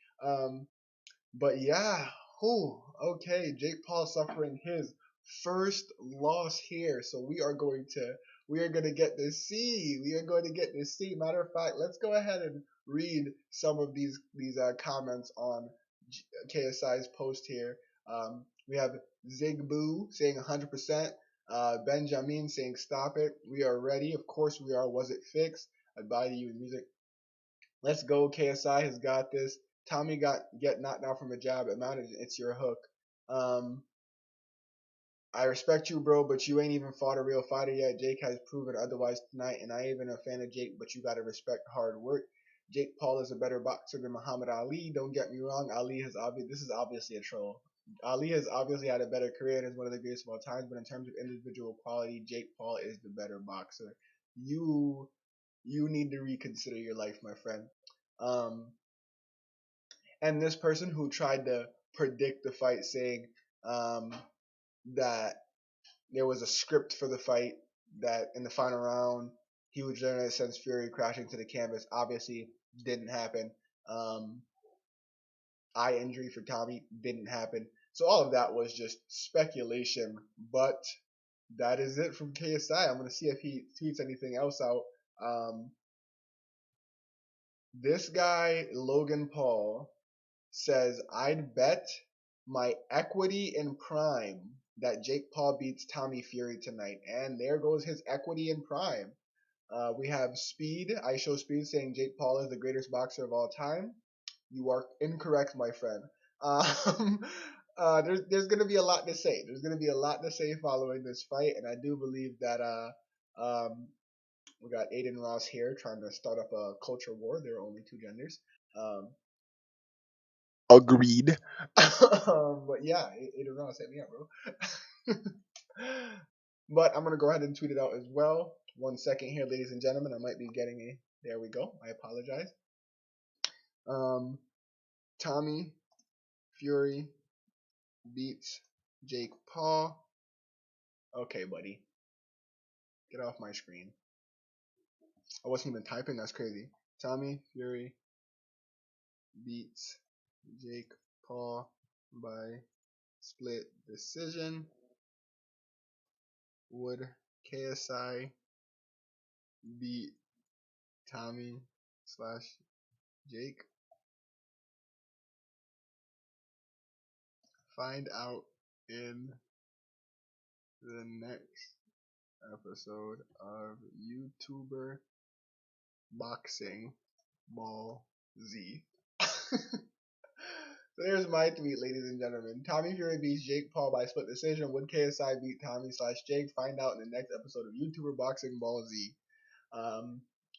Speaker 1: But yeah, whew, okay, Jake Paul suffering his first loss here. So we are gonna get to see. We are going to get to see. Matter of fact, let's go ahead and read some of these comments on KSI's post here. We have Zigboo saying 100%. Benjamin saying stop it. We are ready. Of course we are. Was it fixed? I'd buy you music. Let's go. KSI has got this. Tommy get knocked out from a jab. It's your hook. I respect you, bro, but you ain't even fought a real fighter yet. Jake has proven otherwise tonight, and I ain't even a fan of Jake, but you gotta respect hard work. Jake Paul is a better boxer than Muhammad Ali. Don't get me wrong. This is obviously a troll. Ali has obviously had a better career and is one of the greatest of all times, but in terms of individual quality, Jake Paul is the better boxer. You need to reconsider your life, my friend. And this person who tried to predict the fight, saying that there was a script for the fight, that in the final round he would generally send Fury crashing to the canvas, obviously didn't happen. Eye injury for Tommy didn't happen. So all of that was just speculation. But that is it from KSI. I'm gonna see if he tweets anything else out. This guy Logan Paul says, "I'd bet my equity in Prime that Jake Paul beats Tommy Fury tonight." And there goes his equity in Prime. We have Speed. I show Speed saying Jake Paul is the greatest boxer of all time. You are incorrect, my friend. There's going to be a lot to say. There's going to be a lot to say following this fight, and I do believe that we got Aiden Ross here trying to start up a culture war. There are only two genders. Agreed. But yeah, Aiden Ross, hit me up, bro. But I'm gonna go ahead and tweet it out as well. 1 second here, ladies and gentlemen. I might be getting a. There we go. I apologize. Tommy Fury beats Jake Paul. Okay, buddy. Get off my screen. I wasn't even typing. That's crazy. Tommy Fury beats Jake Paul by split decision. Would KSI beat Tommy / Jake? Find out in the next episode of YouTuber Boxing Ball Z. So there's my tweet, ladies and gentlemen. Tommy Fury beats Jake Paul by split decision. Would KSI beat Tommy / Jake? Find out in the next episode of YouTuber Boxing Ball Z.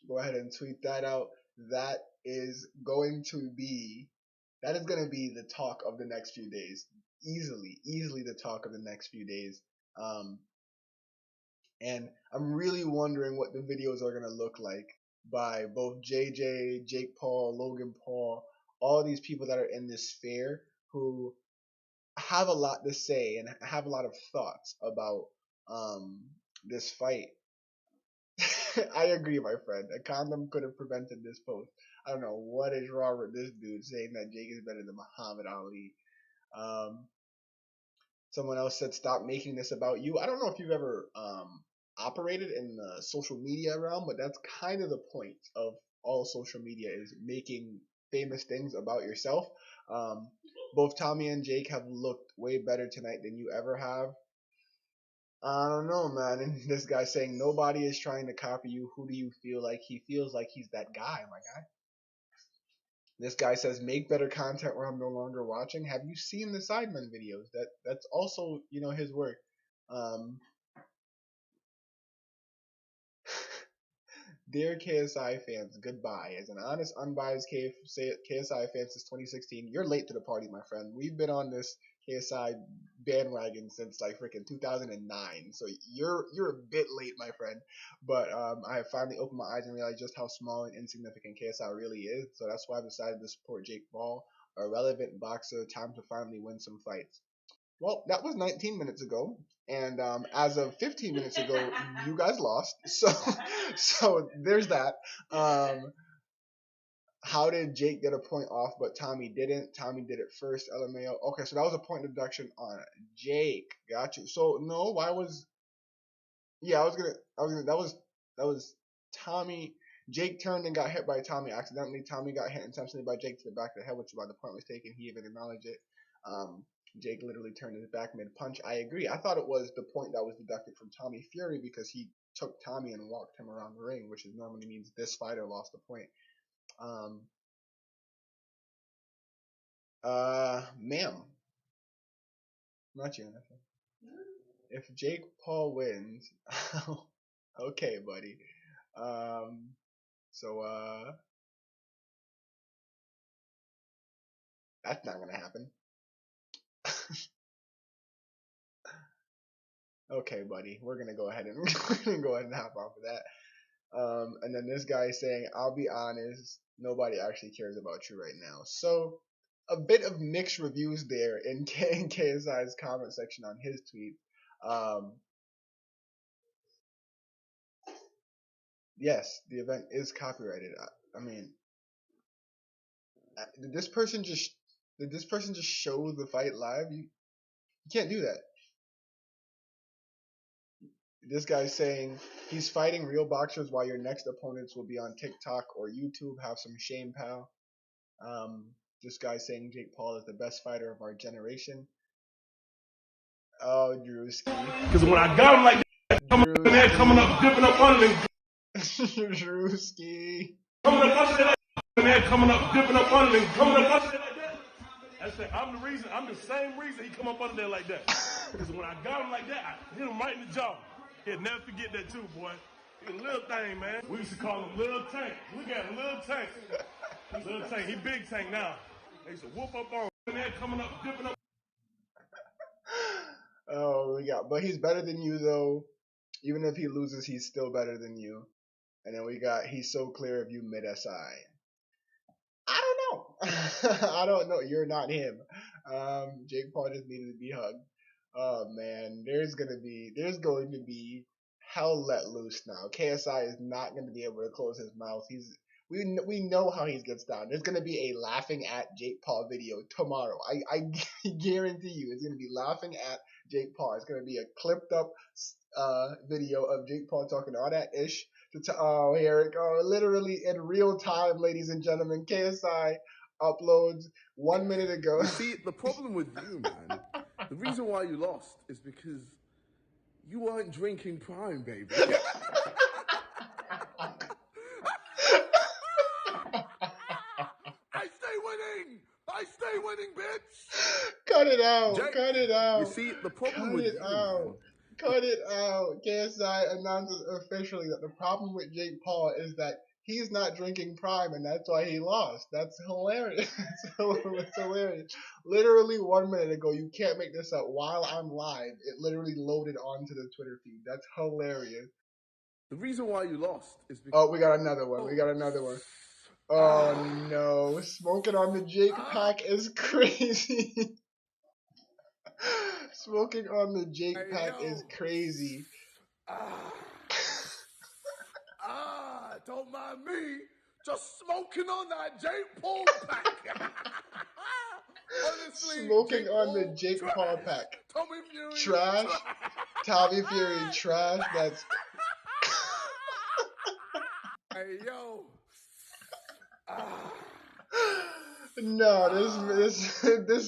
Speaker 1: Go ahead and tweet that out. That is going to be the talk of the next few days. Easily the talk of the next few days. And I'm really wondering what the videos are going to look like by both JJ, Jake Paul, Logan Paul, all these people that are in this sphere who have a lot to say and have a lot of thoughts about this fight. I agree, my friend. A condom could have prevented this post. I don't know what is wrong with this dude saying that Jake is better than Muhammad Ali. Someone else said, "Stop making this about you." I don't know if you've ever operated in the social media realm, but that's kind of the point of all social media, is making famous things about yourself. Both Tommy and Jake have looked way better tonight than you ever have. I don't know, man. And this guy saying nobody is trying to copy you. Who do you feel like? He feels like he's that guy, my guy. This guy says make better content where I'm no longer watching. Have you seen the Sidemen videos? That's also, his work. Dear KSI fans, goodbye. As an honest, unbiased KSI fan since 2016, you're late to the party, my friend. We've been on this KSI bandwagon since like freaking 2009, so you're a bit late, my friend. But I have finally opened my eyes and realized just how small and insignificant KSI really is. So that's why I've decided to support Jake Paul, a relevant boxer. Time to finally win some fights. Well, that was 19 minutes ago, and as of 15 minutes ago, you guys lost. So there's that. Um, how did Jake get a point off, but Tommy didn't? Tommy did it first. LMAO. Okay, so that was a point deduction on Jake. Got you. So no, why was? Yeah, that was Tommy. Jake turned and got hit by Tommy accidentally. Tommy got hit intentionally by Jake to the back of the head, which is why the point was taken. He even acknowledged it. Jake literally turned his back mid punch. I agree. I thought it was the point that was deducted from Tommy Fury because he took Tommy and walked him around the ring, which normally means this fighter lost the point. Ma'am, not you. If Jake Paul wins, okay, buddy. So that's not gonna happen. Okay, buddy, we're gonna go ahead and hop off of that. And then this guy is saying, "I'll be honest, nobody actually cares about you right now." So a bit of mixed reviews there in KSI's comment section on his tweet. Yes, the event is copyrighted. I mean, did this person just show the fight live? You can't do that. This guy's saying he's fighting real boxers while your next opponents will be on TikTok or YouTube. Have some shame, pal. This guy's saying Jake Paul is the best fighter of our generation. Oh, Drewski.
Speaker 2: Because when I got him like that, coming up, dipping up under him.
Speaker 1: Drewski.
Speaker 2: Coming up, dipping up under him, coming up under there like that. I'm the same reason he come up under there like that. Because when I got him like that, I hit him right in the jaw. He'll never forget that too, boy. He a little thing, man. We used to call him Little Tank. Look at him, Little Tank. Little Tank. He Big Tank now. They used to whoop up on him. Coming up, dipping up.
Speaker 1: Oh, but he's better than you though. Even if he loses, he's still better than you. And then we got he's so clear of you mid SI. I don't know. I don't know. You're not him. Jake Paul just needed to be hugged. Oh man, there's going to be hell let loose now. KSI is not going to be able to close his mouth. We know how he gets down. There's going to be a laughing at Jake Paul video tomorrow. I guarantee you, it's going to be laughing at Jake Paul. It's going to be a clipped up video of Jake Paul talking all that ish. Oh, here it goes. Literally in real time, ladies and gentlemen. KSI uploads 1 minute ago.
Speaker 3: You see, the problem with you, man, the reason why you lost is because you weren't drinking Prime, baby. I stay winning, bitch.
Speaker 1: Cut it out.
Speaker 3: Jake,
Speaker 1: cut it out.
Speaker 3: You see, the problem with you, man,
Speaker 1: Cut it out. KSI announces officially that the problem with Jake Paul is that he's not drinking Prime, and that's why he lost. That's hilarious. It's hilarious. Literally 1 minute ago, you can't make this up. While I'm live, it literally loaded onto the Twitter feed. That's hilarious.
Speaker 3: The reason why you lost is because...
Speaker 1: Oh, we got another one. Oh, no. Smoking on the Jake pack is crazy. Smoking on the Jake pack is crazy.
Speaker 3: Don't mind me. Just smoking on that Jake Paul pack. Honestly,
Speaker 1: smoking on the Jake Paul pack.
Speaker 3: Tommy Fury.
Speaker 1: Trash. Tommy Fury trash. That's...
Speaker 3: Hey, yo.
Speaker 1: No, this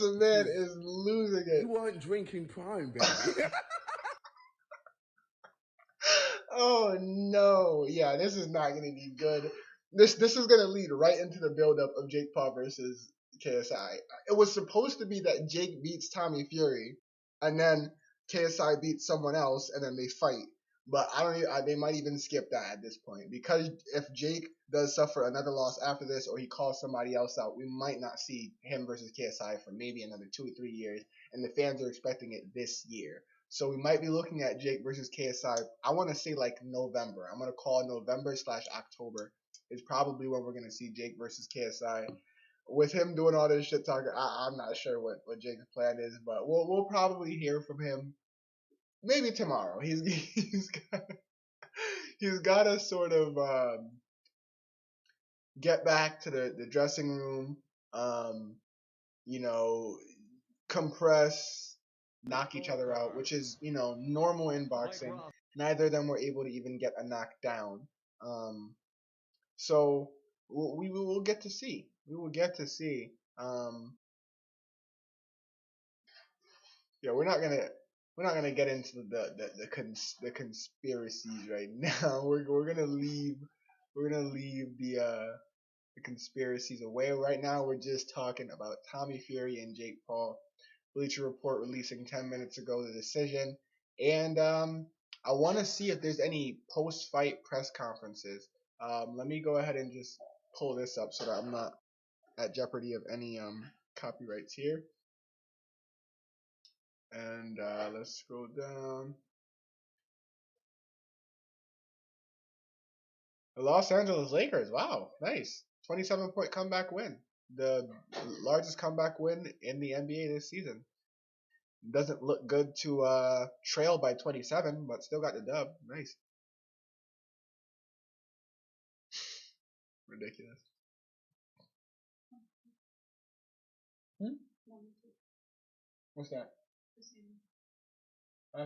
Speaker 1: man is losing it.
Speaker 3: You weren't drinking Prime, baby.
Speaker 1: Oh no, yeah, this is not going to be good. This is going to lead right into the build-up of Jake Paul versus KSI. It was supposed to be that Jake beats Tommy Fury, and then KSI beats someone else, and then they fight. But I don't. They might even skip that at this point, because if Jake does suffer another loss after this, or he calls somebody else out, we might not see him versus KSI for maybe another 2 or 3 years, and the fans are expecting it this year. So we might be looking at Jake versus KSI. I want to say like November. I'm gonna call November/October is probably when we're gonna see Jake versus KSI. With him doing all this shit talking, I'm not sure what Jake's plan is, but we'll probably hear from him maybe tomorrow. He's got to sort of get back to the dressing room, um, you know, compress, knock each other out, which is normal in boxing. Neither of them were able to even get a knockdown. So we will get to see. We will get to see. Yeah, we're not gonna get into the conspiracies right now. We're gonna leave the conspiracies away. Right now, we're just talking about Tommy Fury and Jake Paul. Bleacher Report releasing 10 minutes ago the decision, and I want to see if there's any post-fight press conferences. Let me go ahead and just pull this up so that I'm not at jeopardy of any copyrights here. And let's scroll down. The Los Angeles Lakers. Wow, nice. 27-point comeback win. The largest comeback win in the NBA this season. Doesn't look good to trail by 27, but still got the dub. Nice. Ridiculous. What's that?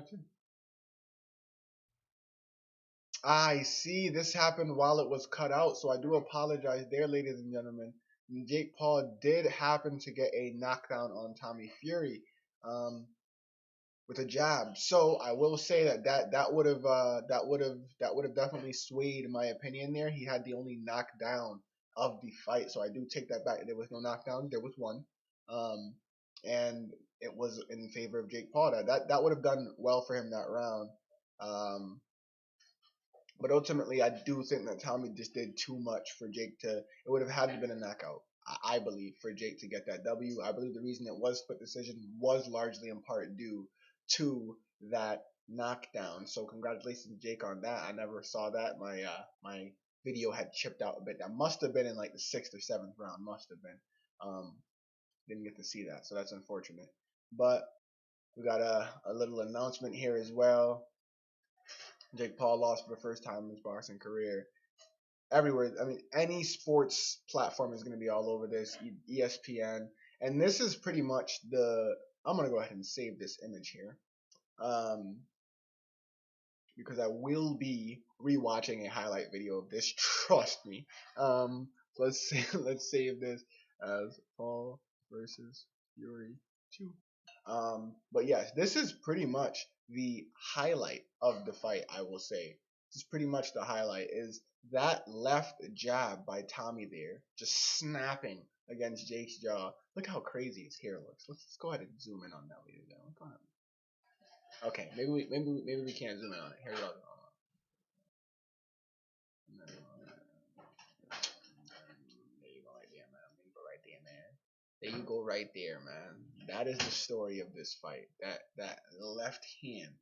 Speaker 1: Two. I see. This happened while it was cut out, so I do apologize there, ladies and gentlemen. Jake Paul did happen to get a knockdown on Tommy Fury with a jab. So I will say that would have definitely swayed my opinion there. He had the only knockdown of the fight, so I do take that back. There was no knockdown. There was one, and it was in favor of Jake Paul. That would have done well for him that round. But ultimately, I do think that Tommy just did too much for Jake to. It would have had to been a knockout, I believe, for Jake to get that W. I believe the reason it was split decision was largely in part due to that knockdown. So congratulations, Jake, on that. I never saw that. My video had chipped out a bit. That must have been in like the 6th or 7th round. Must have been. Didn't get to see that, so that's unfortunate. But we got a little announcement here as well. Jake Paul lost for the first time in his boxing career. Everywhere, I mean, any sports platform is going to be all over this. ESPN, and this is pretty much the. I'm going to go ahead and save this image here, because I will be rewatching a highlight video of this. Trust me. Let's save this as Paul versus Fury 2. But yes, this is pretty much the highlight of the fight, I will say. This is pretty much the highlight, is that left jab by Tommy there, just snapping against Jake's jaw. Look how crazy his hair looks. Let's go ahead and zoom in on that later. Go ahead. Okay, maybe we can't zoom in on it. Here we go. There you go right there, man. There you go right there, man. There you go right there, man. That is the story of this fight. That left hand.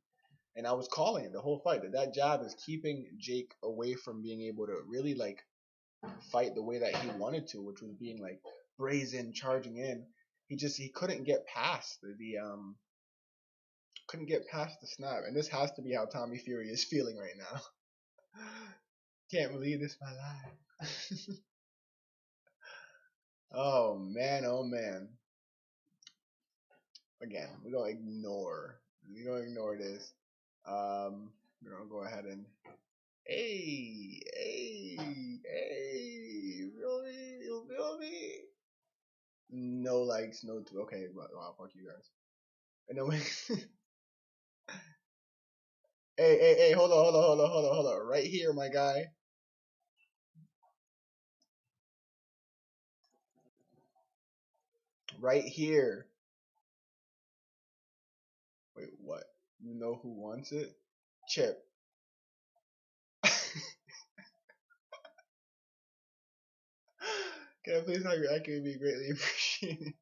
Speaker 1: And I was calling it the whole fight. That jab is keeping Jake away from being able to really like fight the way that he wanted to, which was being like brazen, charging in. He couldn't get past the snap. And this has to be how Tommy Fury is feeling right now. Can't believe this is my life. Oh man, oh man. Again, we're gonna ignore this. We're gonna go ahead and hey, you feel me? No likes, no okay, but fuck you guys. And then hey, hold on, right here, my guy. Right here. Wait, what? You know who wants it? Chip. Can I please have your equity be greatly appreciated?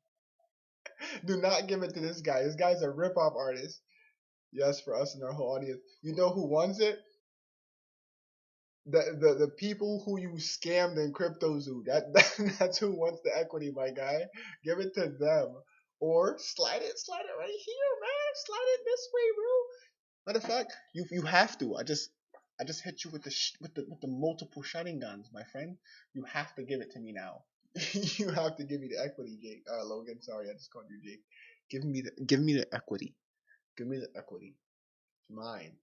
Speaker 1: Do not give it to this guy. This guy's a rip-off artist. Yes, for us and our whole audience. You know who wants it? The people who you scammed in CryptoZoo. That's who wants the equity, my guy. Give it to them. Or slide it right here, man. Slide it this way, bro. Matter of fact, you have to. I just hit you with the multiple shining guns, my friend. You have to give it to me now. You have to give me the equity, Jake. Logan, sorry, I just called you Jake. Give me the equity. Give me the equity. It's mine.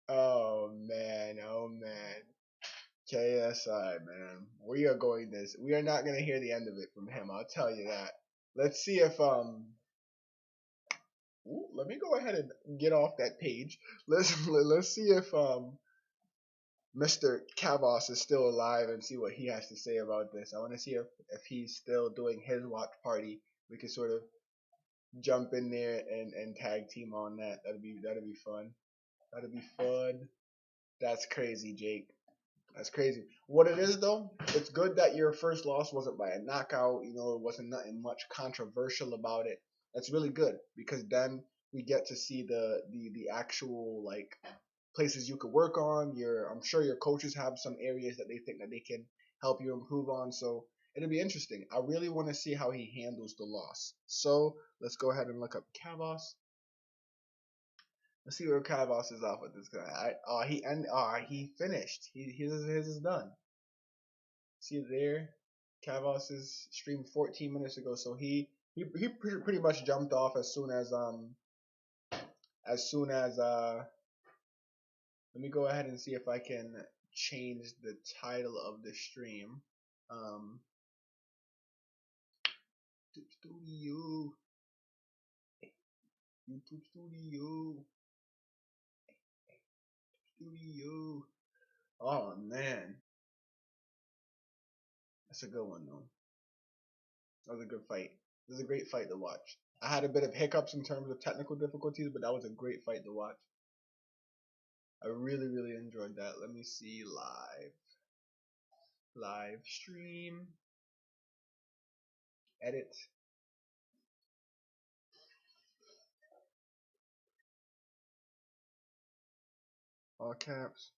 Speaker 1: Oh man, oh man. KSI, man. We are not gonna hear the end of it from him, I'll tell you that. Let's see if let me go ahead and get off that page. Let's see if Mr. Kavos is still alive and see what he has to say about this. I want to see if he's still doing his watch party. We can sort of jump in there and tag team on that. That'd be fun. That'd be fun. That's crazy, Jake. That's crazy. What it is though, it's good that your first loss wasn't by a knockout. You know, it wasn't nothing much controversial about it. That's really good because then we get to see the actual like places you could work on. I'm sure your coaches have some areas that they think that they can help you improve on. So it'll be interesting. I really want to see how he handles the loss. So let's go ahead and look up Kavos. Let's see where Kavos is off with this guy. He finished. His is done. See there, Kavos' streamed 14 minutes ago, so he pretty much jumped off as soon as let me go ahead and see if I can change the title of the stream. Studio, YouTube Studio. Oh man, that's a good one though. That was a good fight. It was a great fight to watch. I had a bit of hiccups in terms of technical difficulties, but that was a great fight to watch. I really, really enjoyed that. Let me see live stream, edit. All caps.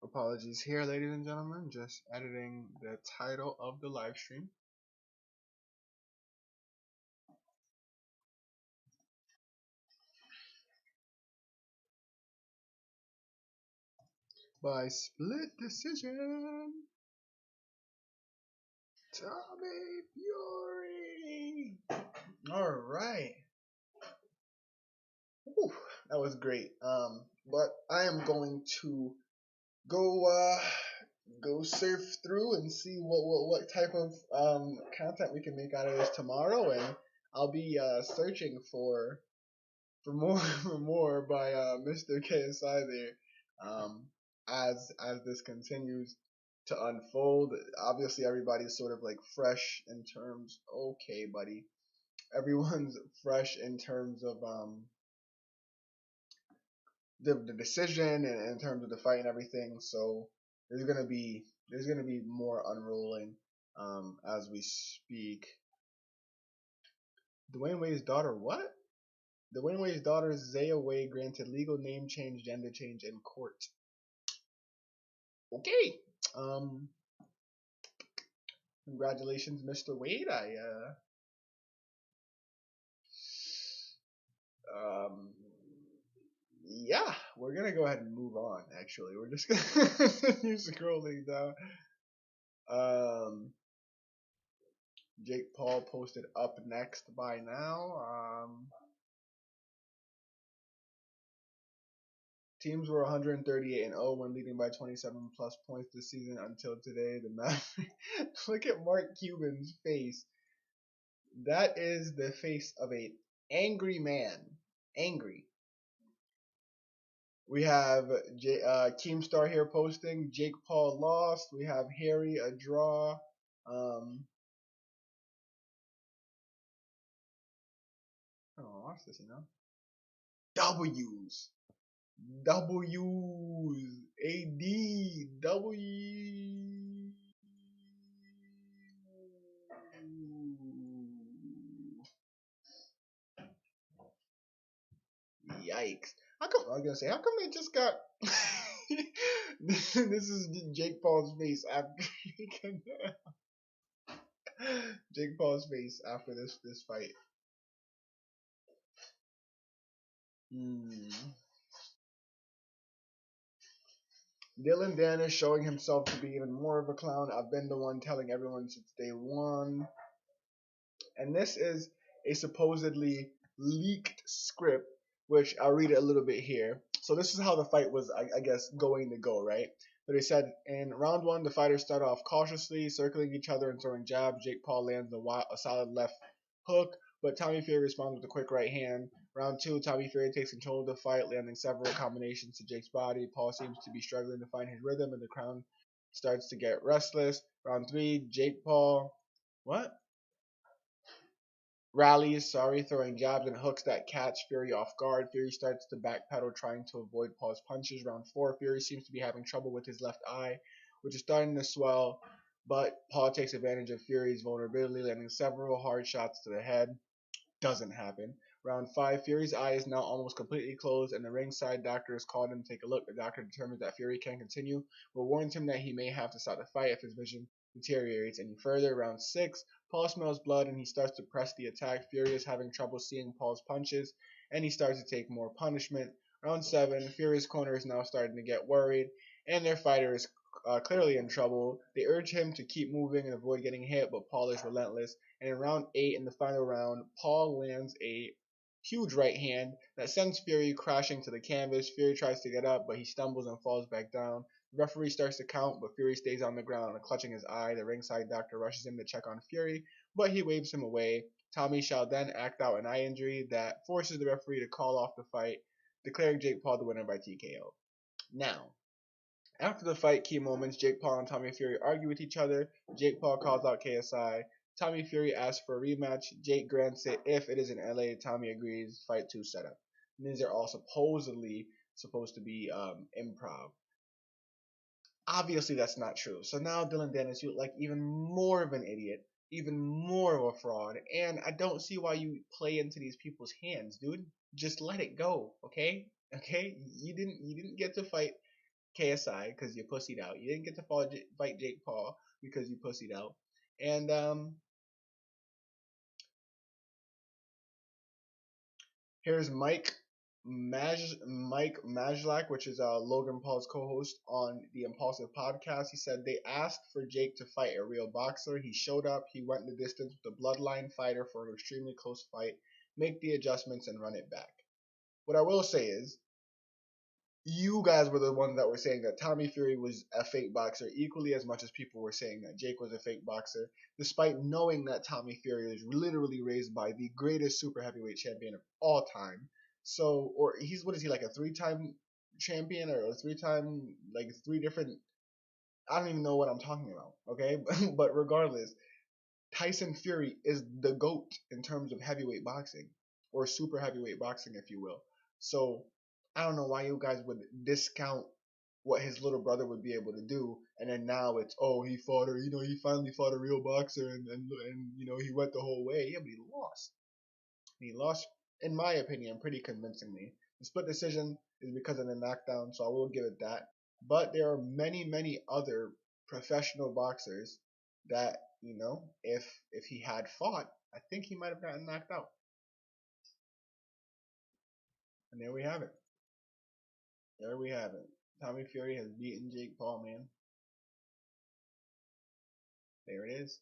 Speaker 1: Apologies here, ladies and gentlemen. Just editing the title of the live stream. By split decision, Tommy Fury. All right. Whew, that was great. But I am going to go surf through and see what type of content we can make out of this tomorrow, and I'll be searching for more for more by Mr. KSI there. As this continues to unfold, obviously everybody's sort of like fresh in terms. Okay, buddy, everyone's fresh in terms of the decision and in terms of the fight and everything. So there's gonna be more unrolling as we speak. Dwayne Wade's daughter, what? Dwayne Wade's daughter Zaya Wade granted legal name change, gender change in court. Okay. Congratulations, Mr. Wade. Yeah, we're gonna go ahead and move on. Actually, we're just gonna continue scrolling down. Jake Paul posted up next by now. Teams were 138-0 when leading by 27 plus points this season until today. The Mavericks. Look at Mark Cuban's face. That is the face of an angry man. Angry. We have Keemstar here posting. Jake Paul lost. We have Harry a draw. I don't watch this, W's. W's. AD. W. Yikes. How come, I was gonna say, how come they just got. This is Jake Paul's face after. Jake Paul's face after this fight. Dylan Dennis showing himself to be even more of a clown. I've been the one telling everyone since day one. And this is a supposedly leaked script, which I'll read it a little bit here. So this is how the fight was, I guess, going to go, right? But they said in round one, the fighters start off cautiously, circling each other and throwing jabs. Jake Paul lands a solid left hook, but Tommy Fury responds with a quick right hand. Round two, Tommy Fury takes control of the fight, landing several combinations to Jake's body. Paul seems to be struggling to find his rhythm, and the crowd starts to get restless. Round three, Jake Paul. What? Rallies, throwing jabs and hooks that catch Fury off guard. Fury starts to backpedal, trying to avoid Paul's punches. Round four, Fury seems to be having trouble with his left eye, which is starting to swell, but Paul takes advantage of Fury's vulnerability, landing several hard shots to the head. Doesn't happen. Round five, Fury's eye is now almost completely closed, and the ringside doctor is called in to take a look. The doctor determines that Fury can't continue, but warns him that he may have to stop the fight if his vision deteriorates any further. Round six, Paul smells blood and he starts to press the attack. Fury is having trouble seeing Paul's punches, and he starts to take more punishment. Round seven, Fury's corner is now starting to get worried, and their fighter is clearly in trouble. They urge him to keep moving and avoid getting hit, but Paul is relentless. And in round 8, in the final round, Paul lands a huge right hand that sends Fury crashing to the canvas. Fury tries to get up, but he stumbles and falls back down. The referee starts to count, but Fury stays on the ground, clutching his eye. The ringside doctor rushes in to check on Fury, but he waves him away. Tommy shall then act out an eye injury that forces the referee to call off the fight, declaring Jake Paul the winner by TKO. Now, after the fight, key moments, Jake Paul and Tommy Fury argue with each other. Jake Paul calls out KSI. Tommy Fury asks for a rematch. Jake grants it if it is in LA. Tommy agrees. Fight 2 setup. And these are all supposedly supposed to be improv. Obviously, that's not true. So now Dylan Dennis, you look like even more of an idiot, even more of a fraud, and I don't see why you play into these people's hands, dude. Just let it go, okay? Okay? You didn't get to fight KSI because you pussied out. You didn't get to fight Jake Paul because you pussied out. And here's Mike Majlak, which is Logan Paul's co-host on the Impulsive podcast. He said they asked for Jake to fight a real boxer. He showed up. He went the distance with a bloodline fighter for an extremely close fight. Make the adjustments and run it back. What I will say is, you guys were the ones that were saying that Tommy Fury was a fake boxer equally as much as people were saying that Jake was a fake boxer, despite knowing that Tommy Fury was literally raised by the greatest super heavyweight champion of all time. So, or what is he, like a 3-time champion or a 3-time, like 3 different, I don't even know what I'm talking about, okay? But regardless, Tyson Fury is the GOAT in terms of heavyweight boxing, or super heavyweight boxing, if you will. So I don't know why you guys would discount what his little brother would be able to do, and then now it's, oh, he fought her, he finally fought a real boxer, and he went the whole way. Yeah, but he lost. He lost, in my opinion, pretty convincingly. The split decision is because of the knockdown, so I will give it that. But there are many, many other professional boxers that, if he had fought, I think he might have gotten knocked out. And there we have it. There we have it. Tommy Fury has beaten Jake Paul, man. There it is.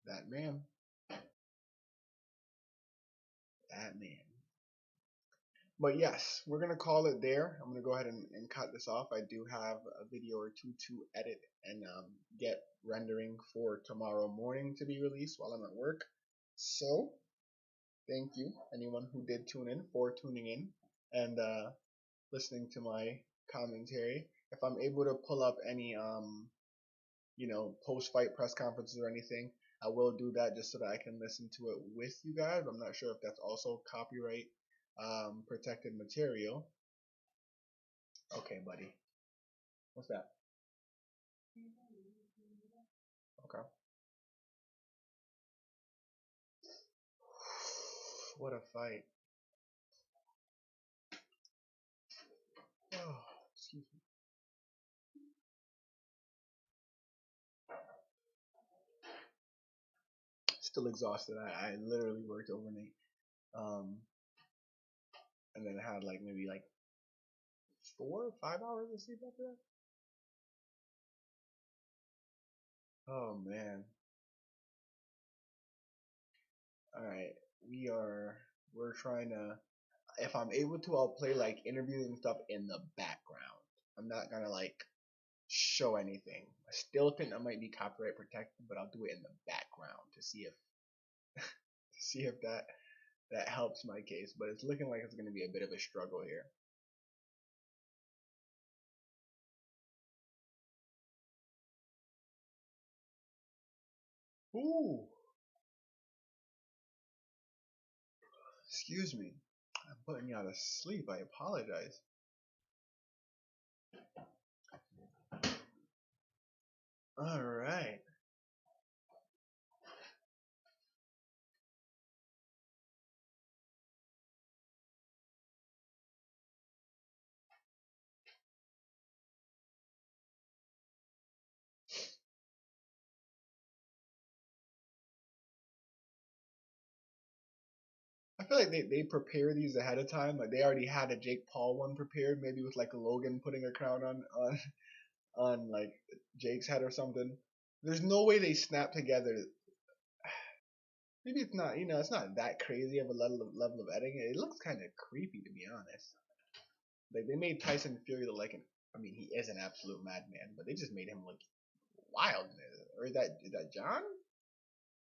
Speaker 1: That man. That man. But yes, we're going to call it there. I'm going to go ahead and cut this off. I do have a video or two to edit and get rendering for tomorrow morning to be released while I'm at work. So Thank you, anyone who did tune in, for tuning in and listening to my commentary. If I'm able to pull up any post-fight press conferences or anything, I will do that just so that I can listen to it with you guys. I'm not sure if that's also copyright protected material. Okay, buddy. What's that? Okay. What a fight. Oh, excuse me. Still exhausted. I literally worked overnight. And then had like maybe like 4 or 5 hours of sleep after that. Oh man. Alright. We're trying to, if I'm able to, I'll play like interviews and stuff in the background. I'm not gonna like show anything. I still think that might be copyright protected, but I'll do it in the background to see if that helps my case. But it's looking like it's gonna be a bit of a struggle here. Ooh. Excuse me. I'm putting you out of sleep. I apologize. Alright. I feel like they prepare these ahead of time. Like they already had a Jake Paul one prepared, maybe with like Logan putting a crown on like Jake's head or something. There's no way they snap together. Maybe it's not, it's not that crazy of a level of editing. It looks kind of creepy, to be honest. Like they made Tyson Fury look like he is an absolute madman, but they just made him look wild. Or is that John?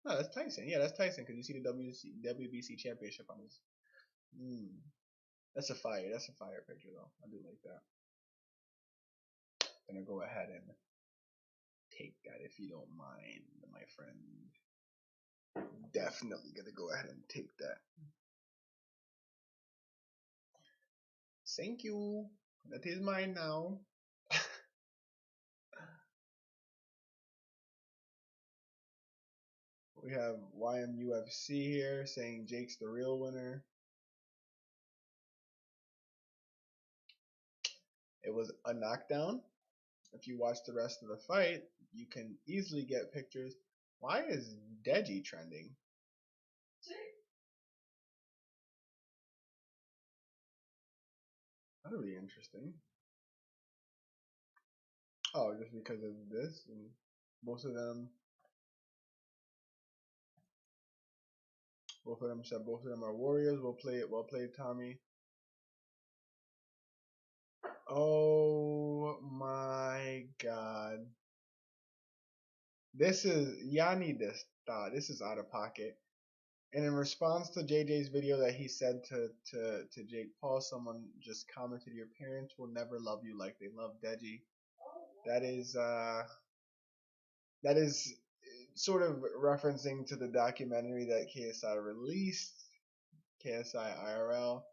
Speaker 1: No, that's Tyson. Yeah, that's Tyson because you see the WBC championship on his. That's a fire. That's a fire picture though. I do like that. Gonna go ahead and take that if you don't mind, my friend. Definitely gonna go ahead and take that. Thank you. That is mine now. We have YMUFC here saying Jake's the real winner. It was a knockdown. If you watch the rest of the fight, you can easily get pictures. Why is Deji trending? That'll be interesting. Oh, just because of this, and both of them said both of them are warriors. We'll play Tommy. Oh my god. Y'all need to stop. This is out of pocket. And in response to JJ's video that he said to Jake Paul, someone just commented, "Your parents will never love you like they love Deji." That is sort of referencing to the documentary that KSI released, KSI IRL.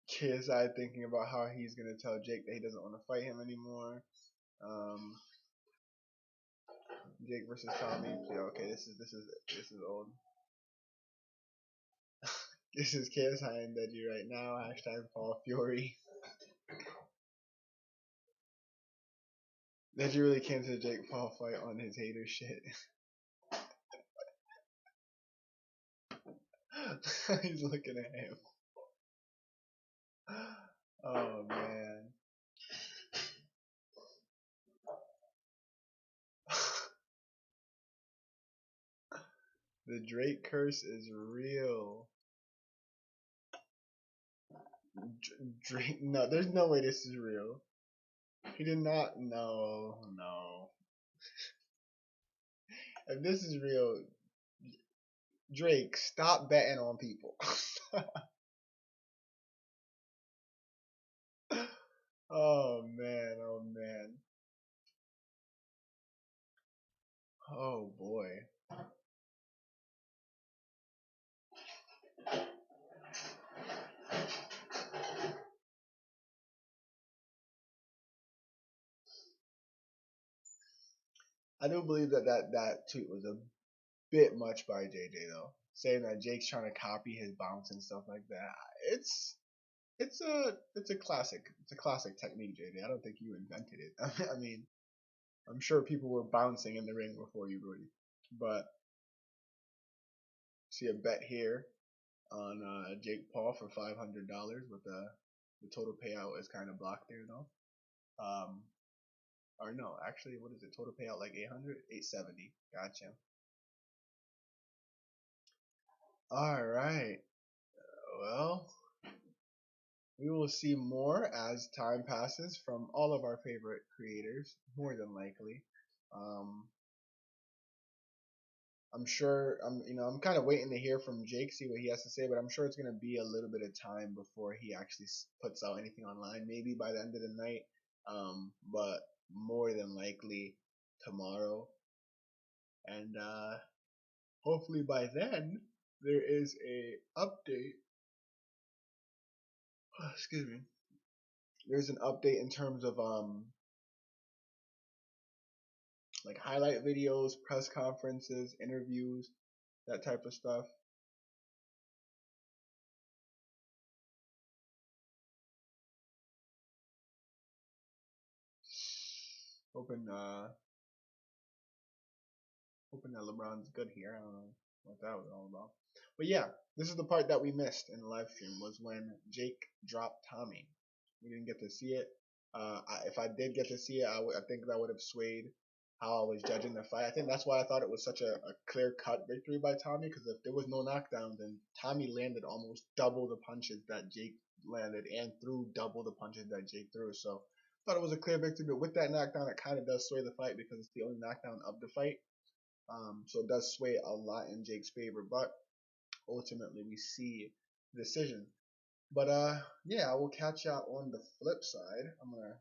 Speaker 1: KSI thinking about how he's gonna tell Jake that he doesn't want to fight him anymore. Jake versus Tommy. Yeah, okay, this is old. This is KSI and Deji right now. Hashtag Paul Fury. Deji really came to the Jake Paul fight on his hater shit. He's looking at him. Oh man. The Drake curse is real. Drake, no, there's no way this is real. He did not. No. If this is real, Drake, stop betting on people. Oh man, oh man. Oh boy. I do believe that tweet was a bit much by JJ though, saying that Jake's trying to copy his bounce and stuff like that. It's a classic technique, JJ. I don't think you invented it. I mean, I'm sure people were bouncing in the ring before you, Brody. But see a bet here on Jake Paul for $500 with the total payout is kind of blocked there though. Or no, actually, what is it? Total payout like 800, 870. Gotcha. All right. Well, we will see more as time passes from all of our favorite creators, more than likely. Um, I'm sure I'm kind of waiting to hear from Jake, see what he has to say, but I'm sure it's going to be a little bit of time before he actually puts out anything online, maybe by the end of the night. But more than likely tomorrow. And hopefully by then there is a update. Excuse me. There's an update in terms of like highlight videos, press conferences, interviews, that type of stuff. Hoping that LeBron's good here. I don't know what that was all about. But yeah, this is the part that we missed in the live stream, was when Jake dropped Tommy. We didn't get to see it. If I did get to see it, I think that would have swayed how I was judging the fight. I think that's why I thought it was such a clear-cut victory by Tommy, because if there was no knockdown, then Tommy landed almost double the punches that Jake landed and threw double the punches that Jake threw. So I thought it was a clear victory, but with that knockdown, it kind of does sway the fight because it's the only knockdown of the fight. So it does sway a lot in Jake's favor, but ultimately we see decision. But yeah, I will catch y'all on the flip side. I'm gonna